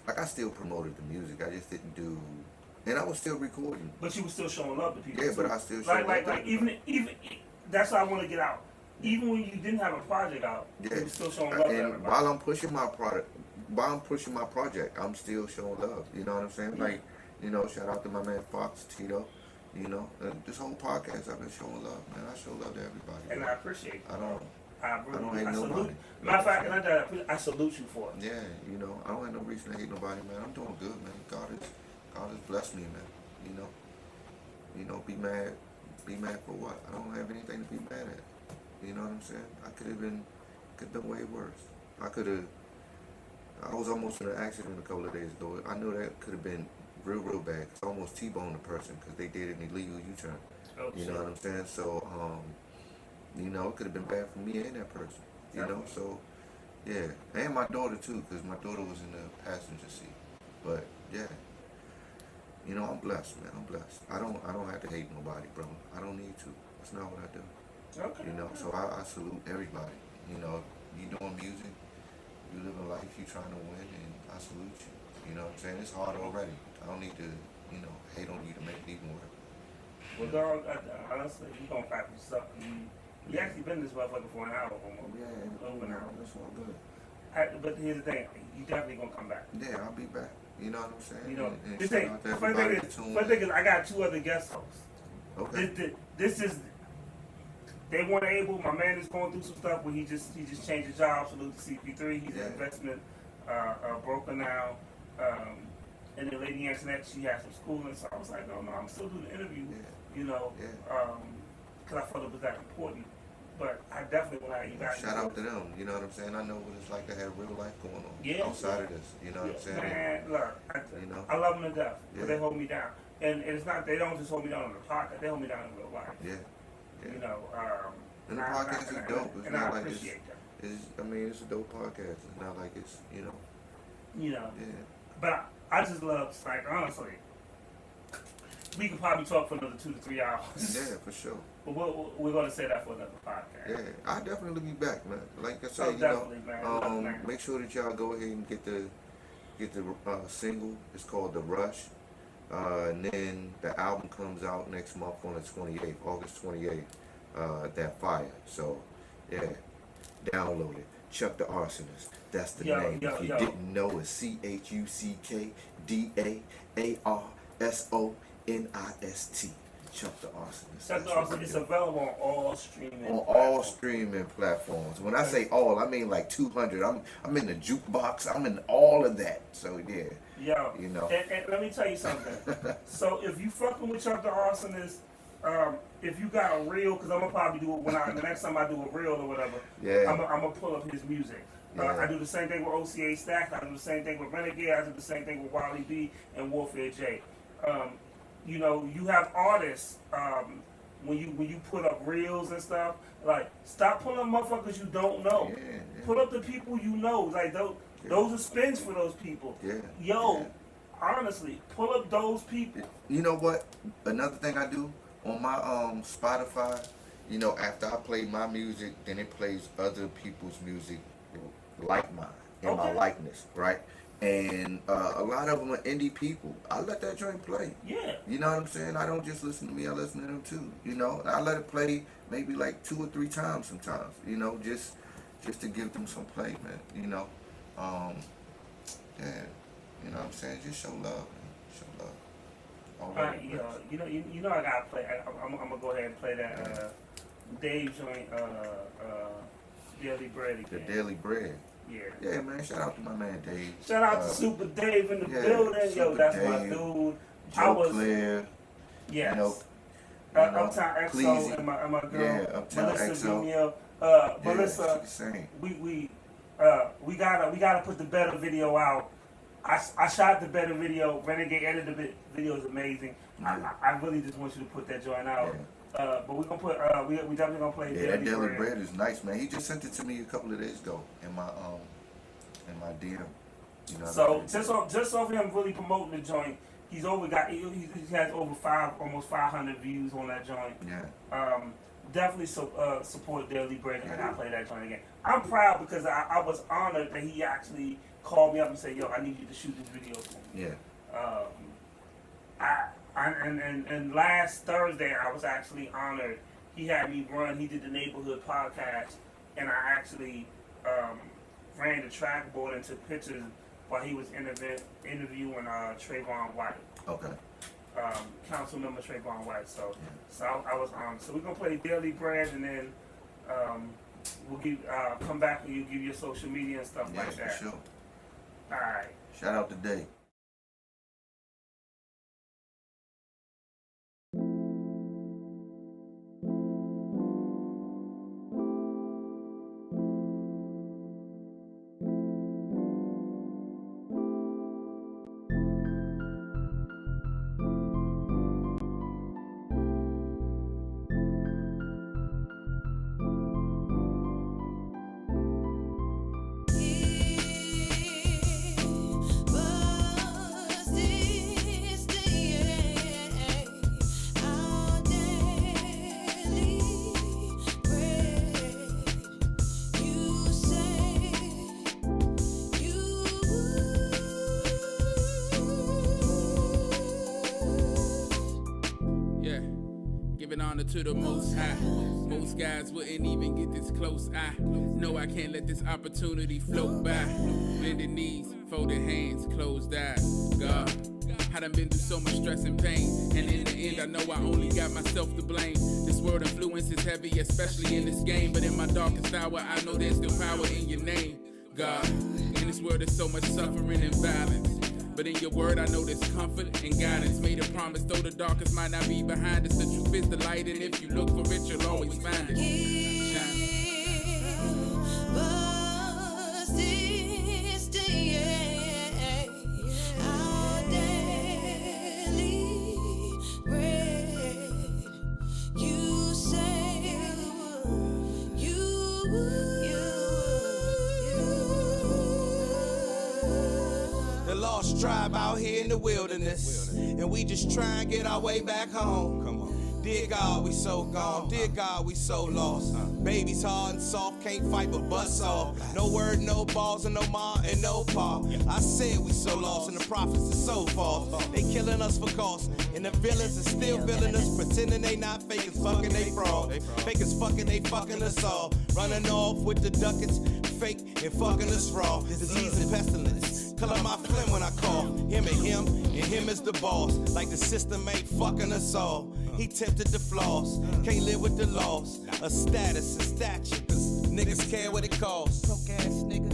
like I still promoted the music. I just didn't do, and I was still recording. But you were still showing love to people. Yeah, too. but I still showed like love to even that's what I want to get out. Even when you didn't have a project out, you were still showing love to And everybody. while I'm pushing my project, I'm still showing love. You know what I'm saying? Yeah. Like, you know, shout out to my man Fox Tito. You know, this whole podcast I've been showing love, man. I show love to everybody. And I appreciate it. I don't I hate salute. nobody. Matter of fact, and I salute you for it. Yeah, you know, I don't have no reason to hate nobody, man. I'm doing good, man. God has blessed me, man. You know, be mad for what? I don't have anything to be mad at. You know what I'm saying? I could have been way worse. I was almost in an accident a couple of days ago. I know that could have been real bad. I almost T-boned a person because they did an illegal U-turn. Oh, You know what I'm saying? So, you know, it could have been bad for me and that person. You know, so yeah, and my daughter too, because my daughter was in the passenger seat. But yeah, you know, I'm blessed, man. I'm blessed. I don't have to hate nobody, bro. I don't need to. That's not what I do. Okay. You know, so I salute everybody. You know, you doing music, you live a life, you trying to win, and I salute you. You know what I'm saying? It's hard already. I don't need to, you know, hate on you to make it even worse. Well, dog, honestly, you gonna practice up. You actually been in this motherfucker for an hour almost. Yeah, Over an hour. that's all good. But here's the thing, you definitely gonna come back. Yeah, I'll be back. You know what I'm saying? You know, and this shout thing. out to Funny everybody thing that tuned is, in. I got 2 other guest hosts. Okay. This is. They weren't able. My man is going through some stuff where he just changed his job. Salute to CP3. He's Yeah. an investment broker now. And then Lady Antoinette, she has some schooling. So I was like, no, I'm still doing the interview. Yeah. You know, because I felt it was that important. But I definitely want to have you guys. Shout out to them. You know what I'm saying? I know what it's like to have real life going on Yeah. outside of this. You know what I'm saying? Man, look, You know? I love them to death. Yeah. But they hold me down. And it's not, they don't just hold me down on the podcast, they hold me down in real life. Yeah. Yeah. You know, And the podcast is dope. It's and I not like appreciate that. I mean, it's a dope podcast. It's not like it's, you know. You know, Yeah. but I just love, like, honestly, we could probably talk for another 2 to 3 hours. Yeah, for sure. But we're going to say that for another podcast. Yeah, I'll definitely be back, man. Like I said, Oh, you know, definitely, man. make sure that y'all go ahead and get the single. It's called The Rush. And then the album comes out next month on the 28th, August 28th. That Fire. So, yeah, download it. Chuck the Arsonist. That's the name. If you didn't know, it's ChuckDAARSONIST. Chuck the Arsonist. Chuck the Arsonist is available on all streaming all streaming platforms. When I say all, I mean like 200. I'm in the jukebox. I'm in all of that. So yeah. Yo, You know. And let me tell you something. So if you fucking with Chuck the Arsonist, if you got a reel, because I'm gonna probably do it the next time I do a reel or whatever. Yeah. I'm gonna pull up his music. Yeah. I do the same thing with OCA Stack. I do the same thing with Renegade. I do the same thing with Wally B and Warfare J. You know, you have artists. When you put up reels and stuff, like stop pulling up motherfuckers you don't know. Yeah, yeah. Put up the people you know. Like those are spins for those people. Yeah. Yo, Yeah. honestly, pull up those people. You know what? Another thing I do on my Spotify, you know, after I play my music, then it plays other people's music like mine in my Okay. likeness, right? And a lot of them are indie people. I let that joint play. Yeah. You know what I'm saying? I don't just listen to me, I listen to them too. You know, I let it play maybe like 2 or 3 times sometimes, you know, just to give them some play, man. You know. Yeah. You know what I'm saying? Just show love, man. Show love. All right. You know I gotta play. I'm gonna go ahead and play that Dave joint, Daily Bread again. The Daily Bread. Yeah. Yeah, man. Shout out to my man Dave. Shout out to Super Dave in the yeah, building. Yo, Super that's Dave, my dude. Joe Claire. Yes. You know, Uptown XO Pleasy. and my girl Yeah, Uptown Melissa XO. Vimeo. Yeah, Melissa, she's the same. we gotta put the better video out I shot the better video. Renegade edited video is amazing. I really just want you to put that joint out. But we're gonna put we definitely gonna play. Yeah, that Daily Bread is nice, man. He just sent it to me a couple of days ago in my DM. You know So just off him really promoting the joint, he has over almost 500 views on that joint. Yeah. Definitely support Daily Bread, and I play that joint again. I'm proud because I was honored that he actually called me up and said, "Yo, I need you to shoot this video for me." Yeah. And last Thursday I was actually honored. He had me run. He did the neighborhood podcast, and I actually ran the trackboard and took pictures while he was interviewing Trayvon White. Okay. Council member Trayvon White. So I was honored. So we're gonna play Daily Bread, and then we'll come back and you give your social media and stuff like that. Yeah, for sure. All right. Shout out to Dave. Giving honor to the Most High. Most guys wouldn't even get this close. I know I can't let this opportunity float by. Bending knees, folded hands, closed eyes. God, I done been through so much stress and pain, and in the end I know I only got myself to blame. This world influence is heavy, especially in this game, but in my darkest hour I know there's still power in your name. God, in this world there's so much suffering and violence, but in your word I know there's comfort and guidance. Made a promise, though the darkest might not be behind us, the truth is the light, and if you look for it you'll always find it. Shine. Lost tribe out here in the wilderness, and we just try and get our way back home. Come on. Dear God, we so gone. Dear God, we so lost. Babies hard and soft, can't fight but bust off. No word, no balls, and no ma and no pa. I said we so lost, and the prophets are so false. They killing us for cost, and the villains are still villain us, pretending they not fake as fucking they fraud. Fake as fucking they fucking us all. Running off with the ducats, fake and fucking us raw. Disease and pestilence. Color my phlegm when I call him and him is the boss. Like the system ain't fucking us all. He tempted the flaws, can't live with the laws. A status, a stature, cause niggas care what it costs. Broke ass nigga,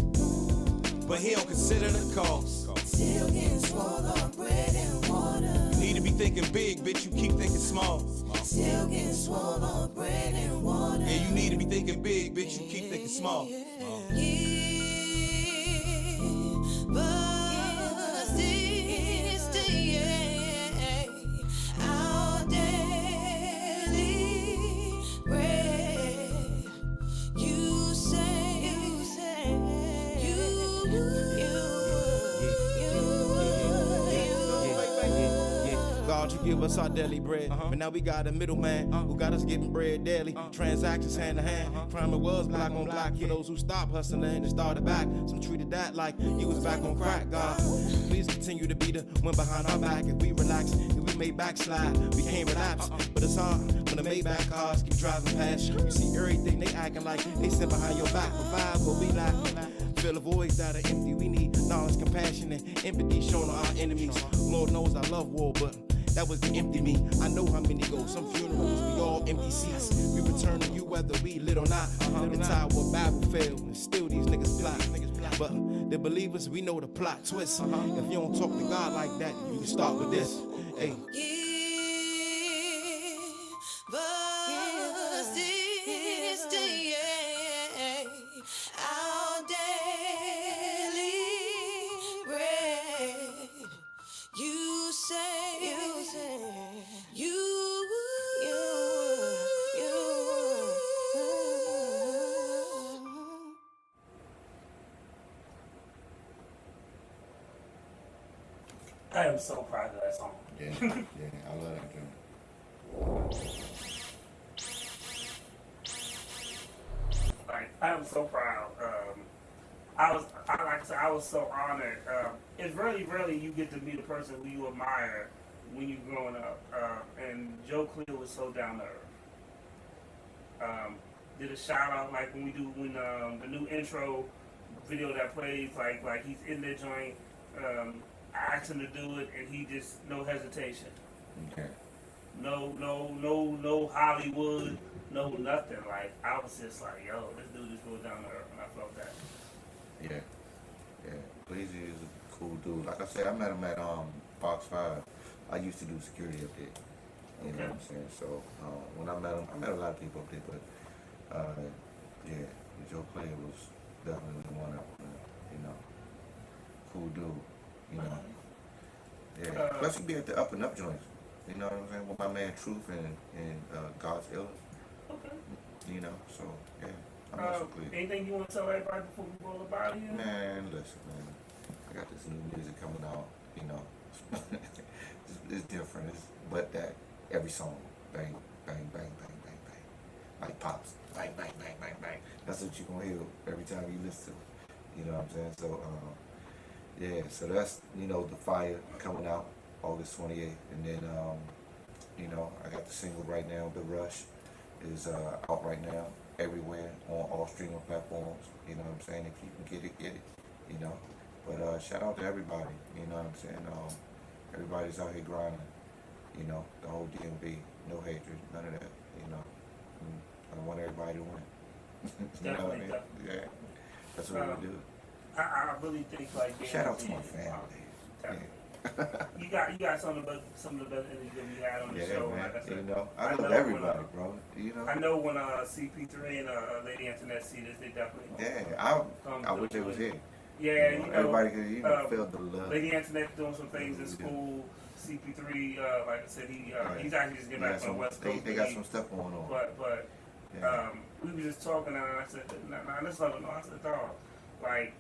but he don't consider the cost. Still getting swallowed bread and water. You need to be thinking big, bitch, you keep thinking small. Still getting swallowed bread and water. And you need to be thinking big, bitch, you keep thinking small. You give us our daily bread, but now we got a middleman who got us getting bread daily. Transactions hand to hand, crime it was black on black. For those who stopped hustling and started back, some treated that like you was back on crack. God, please continue to be the one behind our back. If we relax, if we may backslide, we can't relapse. But it's hard when the Maybach cars keep driving past. You see everything they acting like they sit behind your back. Provide what we lack. Fill the voids that are empty. We need knowledge, compassion, and empathy shown on our enemies. Lord knows I love war, but that was the empty me. I know how many go. Some funerals, we all empty seats. We return to you whether we lit or not. The time where Bible failed, and still these niggas plot. But the believers, we know the plot twist. If you don't talk to God like that, you can start with this. Hey. am so proud of that song. Yeah, yeah, I love that joint. Like, I am so proud. Like I said, I was so honored. It's really you get to meet a person who you admire when you're growing up. And Joe Clear was so down to earth. Did a shout out like when the new intro video that plays, like he's in the joint. I asked him to do it, and he just no hesitation. Okay. No Hollywood, no nothing. Like I was just like, yo, this dude is real down to earth, and I felt that. Yeah, yeah. Blazy is a cool dude. Like I said, I met him at Fox 5. I used to do security up there. You know what I'm saying? So when I met him, I met a lot of people up there, but yeah, Joe Clay was definitely one of them. You know, cool dude. You know, yeah. Plus he be at the Up and Up joints. You know what I'm saying? With my man Truth and God's Illness. Okay. You know, so yeah. I'm also clear. Anything you want to tell everybody before we roll about here? Man, listen, man. I got this new music coming out, you know. it's different. But that every song, bang, bang, bang, bang, bang, bang. Like pops. Bang, bang, bang, bang, bang. That's what you're gonna hear every time you listen to it. You know what I'm saying? So yeah, so that's, you know, The Fire coming out August 28th. And then you know, I got the single right now, The Rush is out right now. Everywhere on all streaming platforms, you know what I'm saying? If you can get it, you know. But shout out to everybody, you know what I'm saying? Everybody's out here grinding, you know, the whole DMV, no hatred, none of that, you know. I want everybody to win. You know what I mean? Yeah, that's what we do. I really think like shout out to my family. Yeah. You got some of the best interviews that we had on the show. Man, like I said, you know, I love everybody, bro. You know, I know when CP3 and Lady Antoinette see this, they definitely. Yeah, I wish they was here. Yeah, you know, everybody could feel the love. Lady Antoinette doing some things in school. CP3, like I said, he's actually just getting back from the West Coast. They got some stuff going on. But we were just talking, and I said, nah, let's let them know. I said, dog, like.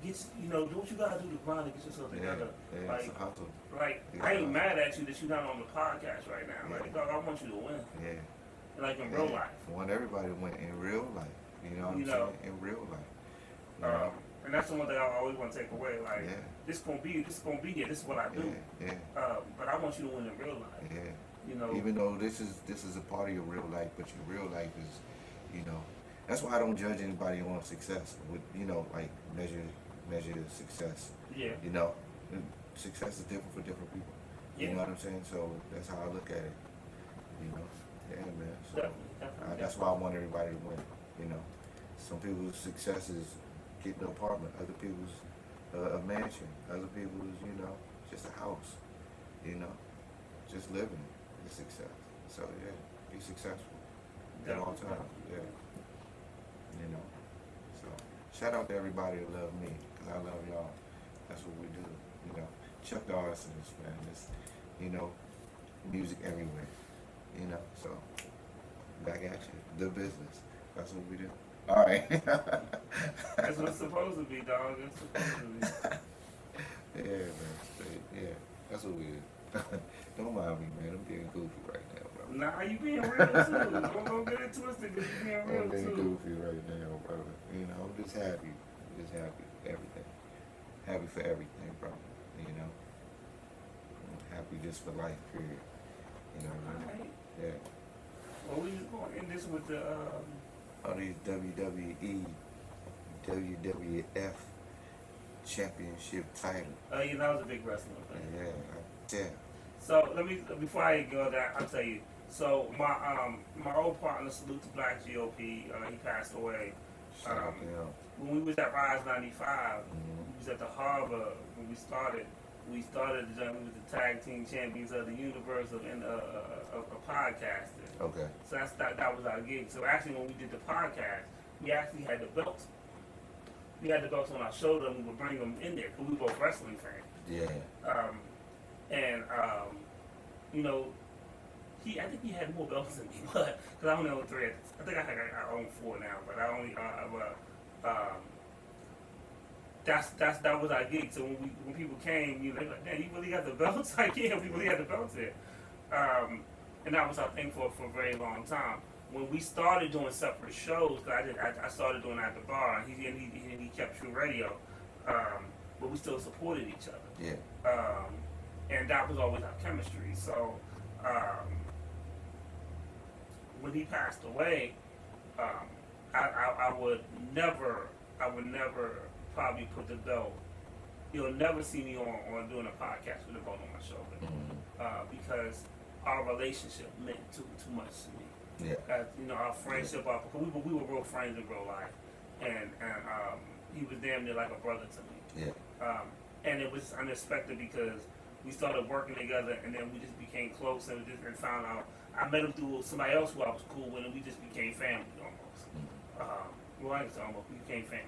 You know, do what you gotta do to grind to get yourself together. Yeah, like, it's a hustle. Like, I ain't mad at you that you're not on the podcast right now. Like, dog, I want you to win. Yeah. Like in real life. I want everybody to win in real life. You know what I'm saying? In real life. You know? And that's the one thing I always want to take away. Like, this gonna be it. This is what I do. Yeah. But I want you to win in real life. Yeah. You know. Even though this is a part of your real life, but your real life is, you know, that's why I don't judge anybody on success. With, you know, like measure success. Yeah. You know, success is different for different people. Yeah. You know what I'm saying? So that's how I look at it. You know. Yeah, man. So definitely. That's why I want everybody to win. You know, some people's success is getting an apartment. Other people's a mansion. Other people's, you know, just a house. You know, just living is success. So yeah, be successful at all times. Yeah. You know. So shout out to everybody that love me, because I love y'all. That's what we do. You know, Chuck the Arsonist, man. It's, you know, music everywhere. You know, so back at you. The business. That's what we do. All right. That's what it's supposed to be, dog. It's supposed to be. Yeah, man. Yeah, that's what we do. Don't mind me, man. I'm being goofy right now, bro. Nah, you being real too. Don't get it twisted, because you being real I'm being too. goofy right now, bro. You know, I'm just happy. Everything. Happy for everything, bro. You know. I'm happy just for life, period. You know what I mean? Alright. Yeah. Well, we just going to end this with the all these WWE, WWF championship title. you know, that was a big wrestling thing. Yeah. So let me, before I go there, I'll tell you. So my old partner, Salute to Black GOP, he passed away. Shout out to him. When we was at Rise 95, we was at the Harbor when we started. We started the journey with the tag team champions of the universe of podcasting. Okay. So that was our gig. So actually, when we did the podcast, we actually had the belts. We had the belts on our shoulder, and we would bring them in there because we were both wrestling fans. Yeah. You know, I think he had more belts than me, but because I only own 3. I think I own 4 now, but I only that was our gig. So when people came, you know, like, "Man, you really got the belts?" Like, yeah, we really had the belts here. And that was our thing for a very long time. When we started doing separate shows, I started doing At the Bar, and he kept True Radio, but we still supported each other. Yeah. And that was always our chemistry. So when he passed away, I would never probably put the belt. You'll never see me on doing a podcast with a belt on my shoulder, because our relationship meant too much to me. Yeah. You know, our friendship, because we were real friends in real life, and he was damn near like a brother to me. Yeah. And it was unexpected because we started working together, and then we just became close, and found out. I met him through somebody else who I was cool with, and we just became family almost. Well, I guess almost we became family.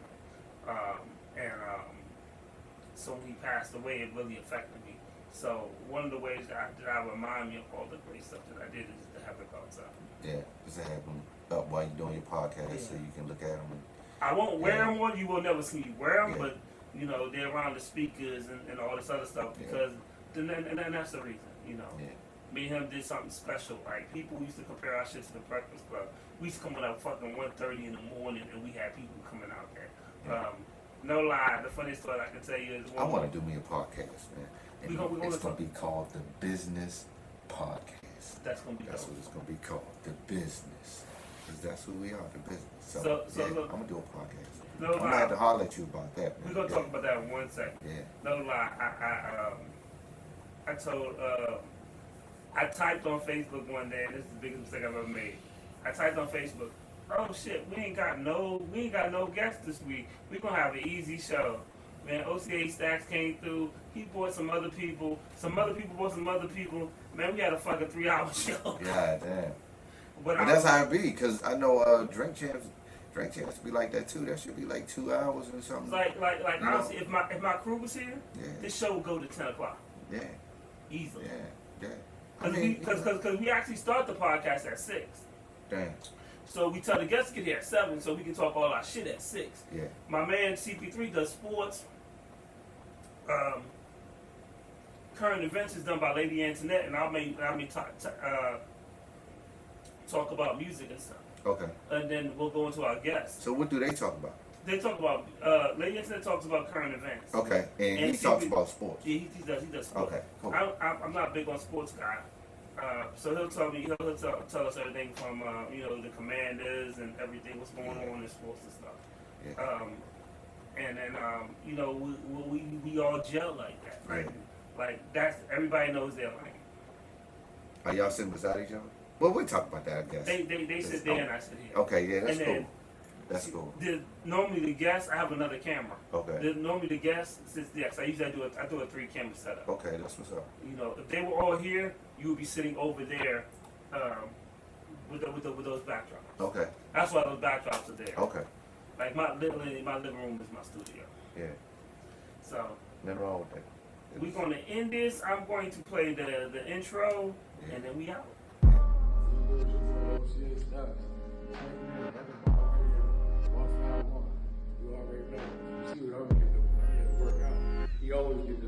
So when he passed away, it really affected me. So one of the ways that I remind me of all the great stuff that I did is to have the belts up. Yeah, just to have them up while you're doing your podcast, so you can look at them. I won't wear them on. You will never see me wear them, Yeah. but you know they're around the speakers and all this other stuff because and that's the reason. You know, me and him did something special. Like people used to compare our shit to the Breakfast Club. We used to come out fucking 1:30 in the morning, and we had people coming out there. No lie, the funniest story I can tell you is I want to do me a podcast, man. And we gonna it's going to be called The Business Podcast. That's going to be That's what it's going to be called, The Business. Because that's who we are, The Business. So look, I'm going to do a podcast. No I'm going to lie. have to holler at you about that, man. We're going to talk about that in 1 second. Yeah. No lie, I told, I typed on Facebook one day, and this is the biggest mistake I've ever made. I typed on Facebook, oh shit, we ain't got no guests this week. We're gonna have an easy show. Man, OCA Stacks came through, he brought some other people brought some other people. Man, we had a fucking 3-hour show. God damn. But that's how it be, because I know Drink Champs be like that too. That should be like 2 hours or something. Like honestly, if my crew was here, this show would go to 10 o'clock. Yeah. Easily. Yeah. Because we actually start the podcast at 6. Damn. So we tell the guests to get here at 7 so we can talk all our shit at 6. Yeah. My man CP3 does sports. Current events is done by Lady Antoinette, and I may talk about music and stuff. Okay. And then we'll go into our guests. So what do they talk about? They talk about Lady Antoinette talks about current events. Okay, and he talks about sports. Yeah, he does sports. Okay, cool. I'm not a big on sports guy. So he'll tell us everything from the Commanders and everything, what's going on in sports and stuff. Yeah. And then we all gel like that, right? Yeah. Like that's everybody knows their lane. Are y'all sitting beside each other? Well, we'll talk about that, I guess. They sit there and I sit here. Okay, yeah, that's and cool. That's cool. Normally the guests, I have another camera. Okay. Normally the guests sits there. So I usually do a 3-camera setup. Okay, that's what's up. You know, if they were all here, you would be sitting over there with those backdrops. Okay. That's why those backdrops are there. Okay. Like my living room is my studio. Yeah. So. Nothing wrong with that. We're going to end this. I'm going to play the intro, and then we out. He always get the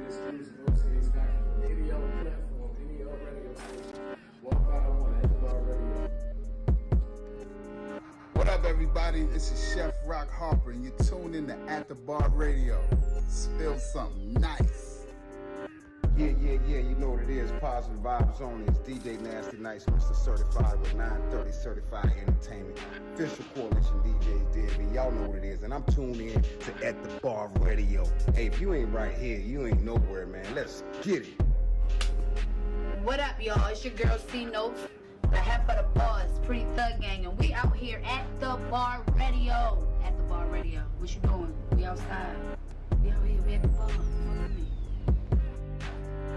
excuse of OCA Stacks from any other platform, any other radio station. 151 At the Bar Radio. What up, everybody? This is Chef Rock Harper, and you're tuned in to At the Bar Radio. Spill something nice. Yeah, you know what it is. Positive vibes only. It's DJ Nasty Nice, Mr. Certified with 930 Certified Entertainment. Official Coalition DJs DB. Y'all know what it is. And I'm tuned in to At the Bar Radio. Hey, if you ain't right here, you ain't nowhere, man. Let's get it. What up, y'all? It's your girl C-Note, the half of the bars, Pretty Thug Gang, and we out here at the Bar Radio. At the Bar Radio. What you doing? We outside. We out here. We at the bar. Follow me.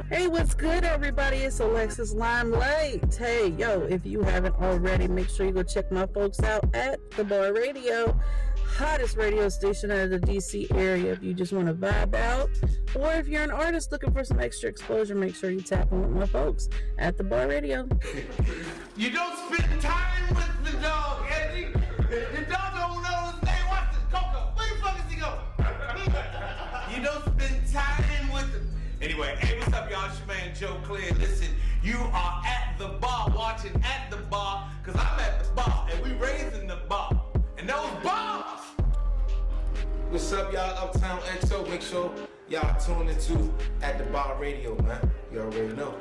Hey, what's good, everybody? It's Alexis Limelight. Hey, yo, if you haven't already, make sure you go check my folks out at the Bar Radio, hottest radio station out of the DC area. If you just want to vibe out, or if you're an artist looking for some extra exposure, make sure you tap in with my folks at the Bar Radio. You don't spend time with the dog, Eddie. The dog don't know his name. Watch this, Coco. Where the fuck is he going? You don't spend time with them. Anyway, hey, what's up, y'all? It's your man Joe Clear. Listen, you are at the bar, watching at the bar, cause I'm at the bar, and we raising the bar. And those bars! What's up, y'all? Uptown XO. Make sure y'all tune into At the Bar Radio, man. You already know.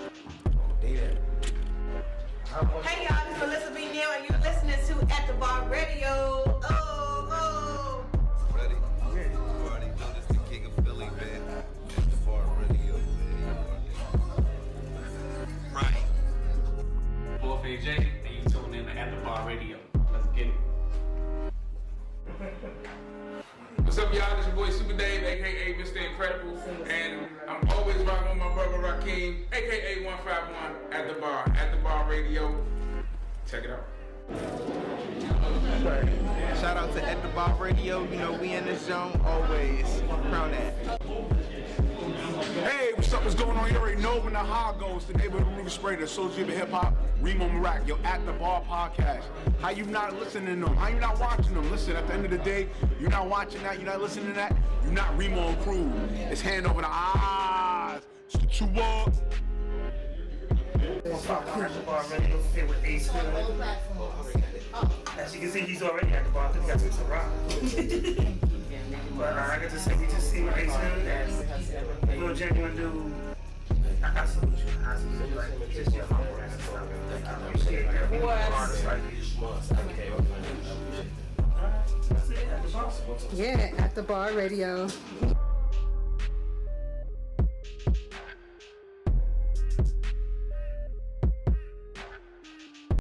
They there. Hey y'all, this is Melissa B. Neal and you're listening to At the Bar Radio. Oh. Ready? Yeah. You already know this the king of Philly, man. At the Bar Radio, man. Right. Boy AJ, and you tune in to At the Bar Radio. Let's get it. What's up, y'all? This your boy Super Dave, aka Mr. Incredible, and I'm always rocking with my brother Rakeem, aka 151 at the bar radio. Check it out. Shout out to At the Bar Radio. You know we in the zone always. Crown that. Hey, what's up? What's going on? You already know when the high goes. The neighborhood Ruben Spray, the associate of hip hop, Remo Marak, yo, At the Bar podcast. How you not listening to them? How you not watching them? Listen, at the end of the day, you're not watching that, you're not listening to that, you're not Remo and crew. It's hand over the eyes. It's the 2-1. At the Bar Radio here with Ace Hood. As you can see, he's already at the bar. He got to rock. But I get to say, we just see Ace Hood and real genuine dude. I salute you. I salute you. Like, just your humble ass and stuff. I appreciate that. Being an artist like you. Yeah, At the Bar Radio.